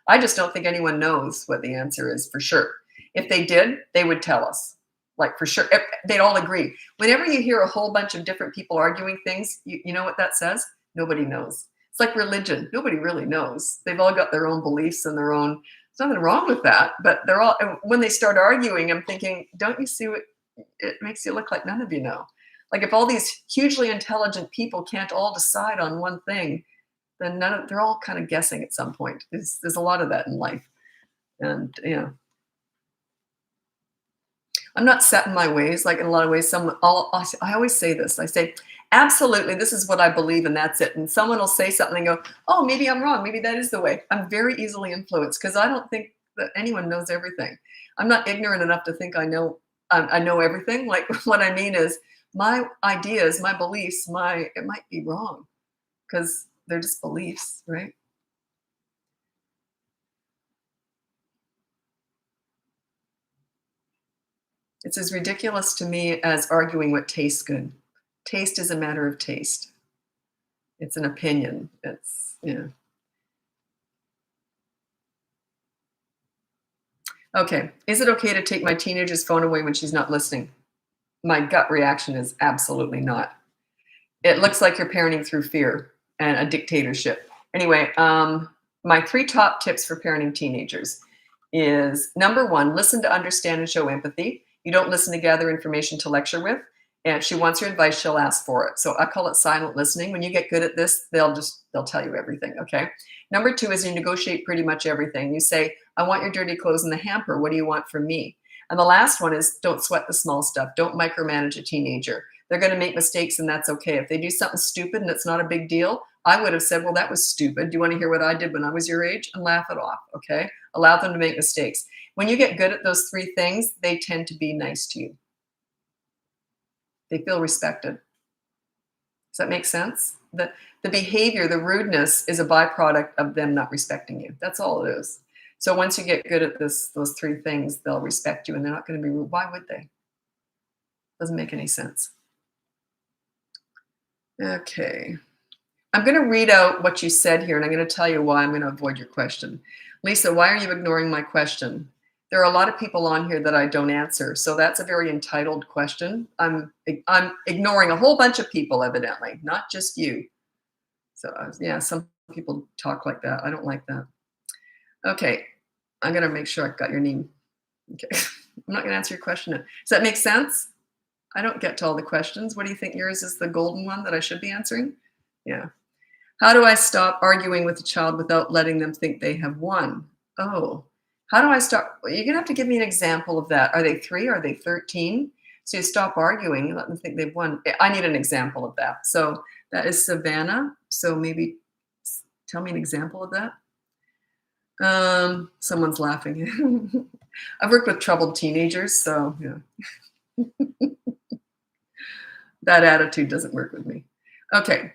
I just don't think anyone knows what the answer is for sure. If they did, they would tell us, like for sure. They'd all agree. Whenever you hear a whole bunch of different people arguing things, you know what that says? Nobody knows. It's like religion. Nobody really knows. They've all got their own beliefs and their own. There's nothing wrong with that, but they're all. When they start arguing, I'm thinking, don't you see what? It makes you look like none of you know. Like if all these hugely intelligent people can't all decide on one thing, then they're all kind of guessing at some point. There's a lot of that in life. And I'm not set in my ways. Like in a lot of ways, I always say this. I say, absolutely, this is what I believe, and that's it. And someone will say something and go, oh, maybe I'm wrong. Maybe that is the way. I'm very easily influenced because I don't think that anyone knows everything. I'm not ignorant enough to think I know everything. Like what I mean is my ideas, my beliefs, it might be wrong because they're just beliefs, right? It's as ridiculous to me as arguing what tastes good. Taste is a matter of taste. It's an opinion. Okay. Is it okay to take my teenager's phone away when she's not listening? My gut reaction is absolutely not. It looks like you're parenting through fear and a dictatorship. Anyway, my 3 top tips for parenting teenagers is number 1, listen to understand and show empathy. You don't listen to gather information to lecture with. And if she wants your advice, she'll ask for it. So I call it silent listening. When you get good at this, they'll tell you everything. Okay. Number 2 is you negotiate pretty much everything. You say, I want your dirty clothes in the hamper. What do you want from me? And the last one is don't sweat the small stuff. Don't micromanage a teenager. They're going to make mistakes, and that's okay. If they do something stupid and it's not a big deal, I would have said, well, that was stupid. Do you want to hear what I did when I was your age? And laugh it off. Okay. Allow them to make mistakes. When you get good at those 3 things, they tend to be nice to you. They feel respected. Does that make sense? The behavior, the rudeness is a byproduct of them not respecting you. That's all it is. So once you get good at those 3 things, they'll respect you and they're not going to be rude. Why would they? Doesn't make any sense. Okay. I'm going to read out what you said here, and I'm going to tell you why I'm going to avoid your question. Lisa, why are you ignoring my question? There are a lot of people on here that I don't answer, so that's a very entitled question. I'm ignoring a whole bunch of people, evidently, not just you. So yeah, some people talk like that. I don't like that. Okay, I'm going to make sure I've got your name. Okay, I'm not going to answer your question. Does that make sense? I don't get to all the questions. What do you think yours is the golden one that I should be answering? Yeah. How do I stop arguing with a child without letting them think they have won? Oh, How do I start? Well, you're gonna have to give me an example of that. Are they 3? Are they 13? So you stop arguing and let them think they've won. I need an example of that. So that is Savannah. So maybe tell me an example of that. Someone's laughing. I've worked with troubled teenagers, so yeah, that attitude doesn't work with me. Okay,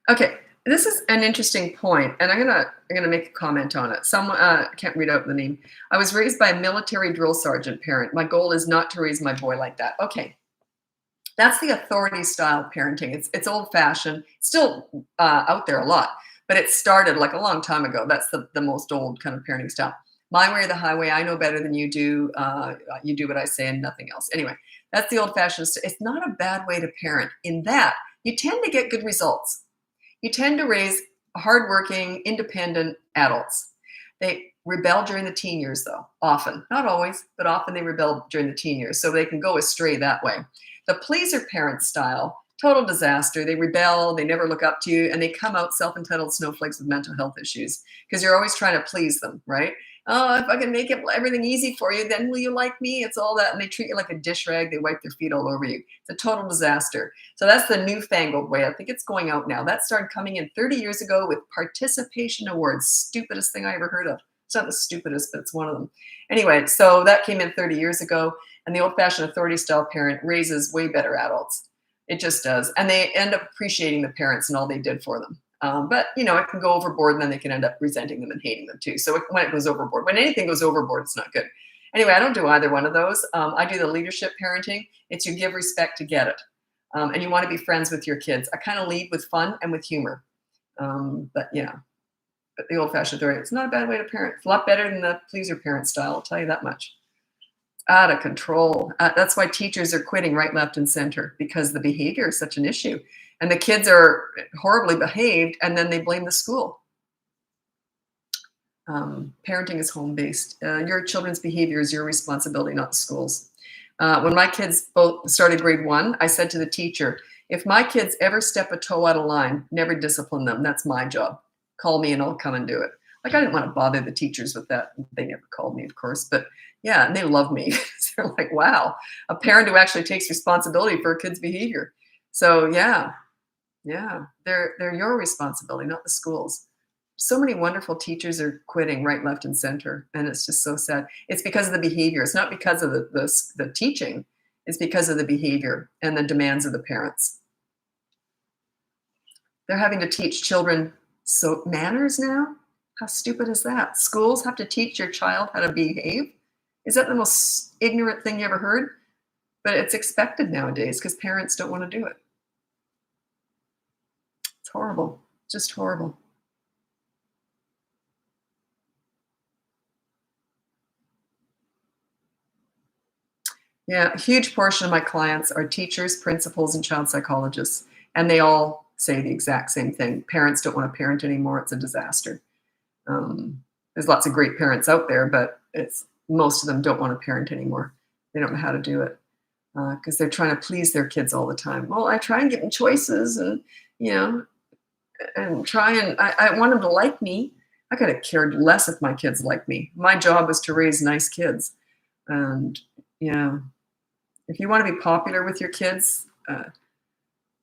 okay. This is an interesting point, and I'm gonna make a comment on it. Someone I can't read out the name. I was raised by a military drill sergeant parent. My goal is not to raise my boy like that. Okay, that's the authority style parenting. It's old fashioned, still out there a lot, but it started like a long time ago. That's the most old kind of parenting style. My way or the highway. I know better than you do. You do what I say and nothing else. Anyway, that's the old fashioned. It's not a bad way to parent. In that you tend to get good results. You tend to raise hardworking, independent adults. They rebel during the teen years, though, often. Not always, but often they rebel during the teen years, so they can go astray that way. The pleaser parent style, total disaster. They rebel, they never look up to you, and they come out self entitled snowflakes with mental health issues because you're always trying to please them, right? Oh, if I can make everything easy for you, then will you like me? It's all that. And they treat you like a dish rag. They wipe their feet all over you. It's a total disaster. So that's the newfangled way. I think it's going out now. That started coming in 30 years ago with participation awards. Stupidest thing I ever heard of. It's not the stupidest, but it's one of them. Anyway, so that came in 30 years ago. And the old fashioned authority style parent raises way better adults. It just does. And they end up appreciating the parents and all they did for them. But it can go overboard, and then they can end up resenting them and hating them too. So when it goes overboard, when anything goes overboard, it's not good. Anyway, I don't do either one of those. I do the leadership parenting. It's you give respect to get it, and you want to be friends with your kids. I kind of lead with fun and with humor. But yeah, but the old-fashioned authority, it's not a bad way to parent. It's a lot better than the pleaser parent style. I'll tell you that much. Out of control. That's why teachers are quitting right, left, and center because the behavior is such an issue. And the kids are horribly behaved, and then they blame the school. Parenting is home-based. Your children's behavior is your responsibility, not the school's. When my kids both started grade 1, I said to the teacher, if my kids ever step a toe out of line, never discipline them. That's my job. Call me and I'll come and do it. Like, I didn't want to bother the teachers with that. They never called me, of course, but yeah, and they love me. They're like, wow, a parent who actually takes responsibility for a kid's behavior. So yeah, they're your responsibility, not the school's. So many wonderful teachers are quitting right, left, and center, and it's just so sad. It's because of the behavior. It's not because of the teaching. It's because of the behavior and the demands of the parents. They're having to teach children manners now. How stupid is that? Schools have to teach your child how to behave. Is that the most ignorant thing you ever heard? But it's expected nowadays because parents don't want to do it. It's horrible. Just horrible. Yeah, a huge portion of my clients are teachers, principals, and child psychologists, and they all say the exact same thing. Parents don't want to parent anymore. It's a disaster. There's lots of great parents out there, but most of them don't want to parent anymore. They don't know how to do it because they're trying to please their kids all the time. Well, I try and give them choices, and you know, and I want them to like me. I could have cared less if my kids liked me. My job was to raise nice kids, and yeah. If you want to be popular with your kids,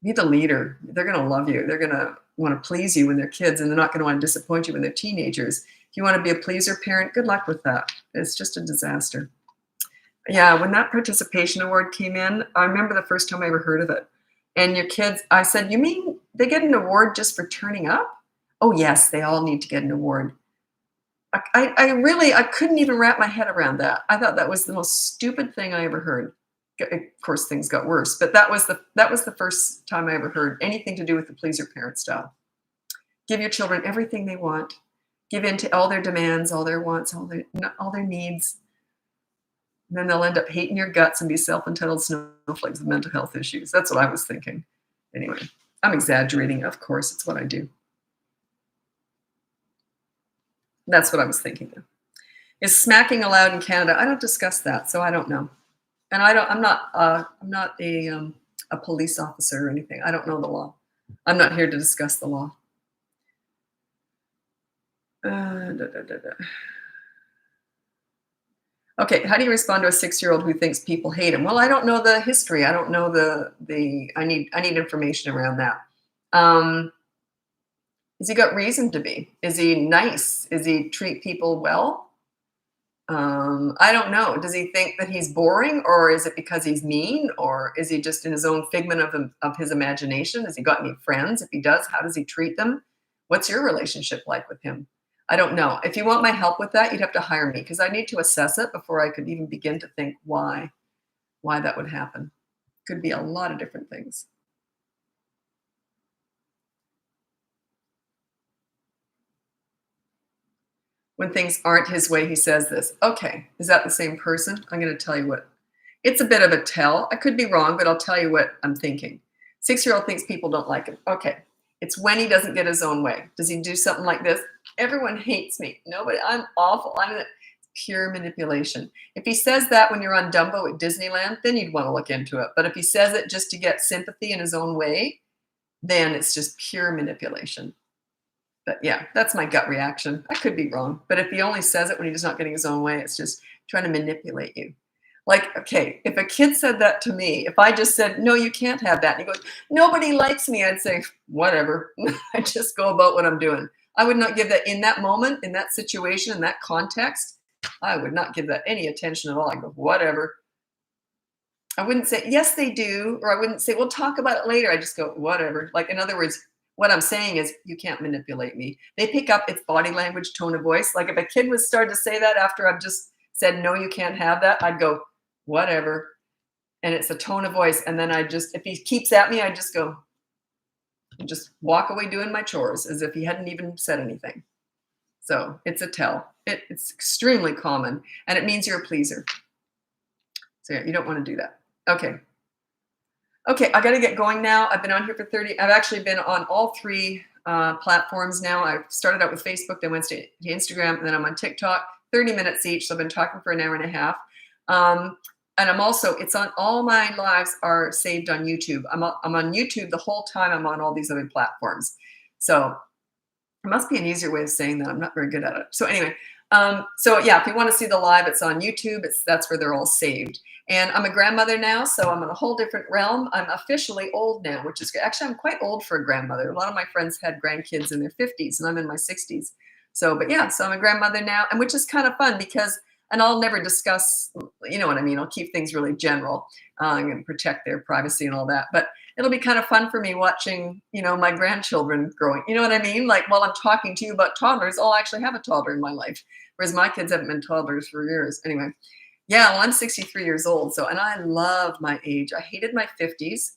be the leader. They're going to love you. They're going to want to please you when they're kids, and they're not going to want to disappoint you when they're teenagers. If you want to be a pleaser parent, good luck with that. It's just a disaster. Yeah, when that participation award came in, I remember the first time I ever heard of it. And your kids, I said, you mean they get an award just for turning up? Oh, yes, they all need to get an award. I couldn't even wrap my head around that. I thought that was the most stupid thing I ever heard. Of course, things got worse, but that was the first time I ever heard anything to do with the pleaser parent style. Give your children everything they want. Give in to all their demands, all their wants, all their needs. And then they'll end up hating your guts and be self-entitled snowflakes with mental health issues. That's what I was thinking. Anyway, I'm exaggerating. Of course, it's what I do. That's what I was thinking of. Is smacking allowed in Canada? I don't discuss that, so I don't know. And I'm not a police officer or anything. I don't know the law. I'm not here to discuss the law. Okay, how do you respond to a 6-year-old who thinks people hate him? Well, I don't know the history. I don't know the. I need information around that. Um, has he got reason to be? Is he nice? Is he treat people well? I don't know. Does he think that he's boring, or is it because he's mean, or is he just in his own figment of his imagination? Has he got any friends? If he does, how does he treat them? What's your relationship like with him? I don't know. If you want my help with that, you'd have to hire me because I need to assess it before I could even begin to think why that would happen. Could be a lot of different things. When things aren't his way, he says this. Okay, is that the same person? I'm going to tell you what. It's a bit of a tell. I could be wrong, but I'll tell you what I'm thinking. 6-year-old thinks people don't like him. Okay, it's when he doesn't get his own way. Does he do something like this? Everyone hates me. Nobody. I'm awful. Pure manipulation. If he says that when you're on Dumbo at Disneyland, then you'd want to look into it. But if he says it just to get sympathy in his own way, then it's just pure manipulation. But yeah, that's my gut reaction. I could be wrong. But if he only says it when he's not getting his own way, it's just trying to manipulate you. Like, okay, if a kid said that to me, if I just said, no, you can't have that, and he goes, nobody likes me, I'd say, whatever. I just go about what I'm doing. I would not give that in that moment, in that situation, in that context. I would not give that any attention at all. I go, whatever. I wouldn't say, yes, they do. Or I wouldn't say, we'll talk about it later. I just go, whatever. Like, in other words, what I'm saying is, you can't manipulate me. They pick up its body language, tone of voice. Like, if a kid was starting to say that after I've just said, no, you can't have that, I'd go, whatever. And it's a tone of voice. And then if he keeps at me, I just go, and just walk away doing my chores as if he hadn't even said anything. So it's a tell. It's extremely common. And it means you're a pleaser. So yeah, you don't want to do that. Okay. Okay, I got to get going now. I've been on here for 30. I've actually been on all three platforms now. I started out with Facebook, then went to Instagram, and then I'm on TikTok, 30 minutes each. So I've been talking for an hour and a half. And I'm also, it's on, all my lives are saved on YouTube. I'm on YouTube the whole time I'm on all these other platforms. So it must be an easier way of saying that. I'm not very good at it. So anyway, so yeah, if you want to see the live, it's on YouTube. That's where they're all saved. And I'm a grandmother now, so I'm in a whole different realm. I'm officially old now, which is actually, I'm quite old for a grandmother. A lot of my friends had grandkids in their 50s, and I'm in my 60s. So, but yeah, so I'm a grandmother now, and which is kind of fun because, and I'll never discuss, you know what I mean? I'll keep things really general and protect their privacy and all that. But it'll be kind of fun for me watching, my grandchildren growing. You know what I mean? Like, while I'm talking to you about toddlers, I'll actually have a toddler in my life, whereas my kids haven't been toddlers for years. Anyway. Yeah, well, I'm 63 years old, and I love my age. I hated my 50s.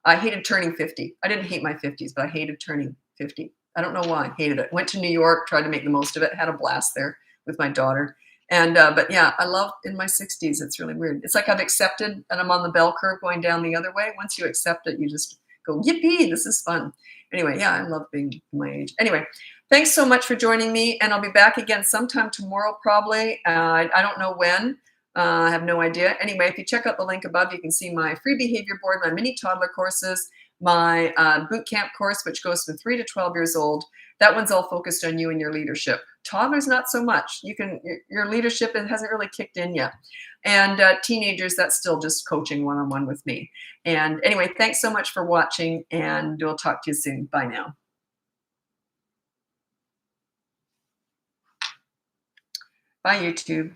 I hated turning 50. I didn't hate my 50s, but I hated turning 50. I don't know why. I hated it. Went to New York, tried to make the most of it, had a blast there with my daughter. And but yeah, I love in my 60s. It's really weird. It's like I've accepted, and I'm on the bell curve going down the other way. Once you accept it, you just go, yippee, this is fun. Anyway, yeah, I love being my age. Anyway, thanks so much for joining me, and I'll be back again sometime tomorrow, probably. I don't know when. I have no idea. Anyway, if you check out the link above, you can see my free behavior board, my mini toddler courses, my boot camp course, which goes from 3 to 12 years old. That one's all focused on you and your leadership. Toddlers, not so much. Your leadership, it hasn't really kicked in yet. And teenagers, that's still just coaching one-on-one with me. And anyway, thanks so much for watching, and we'll talk to you soon. Bye now. Bye, YouTube.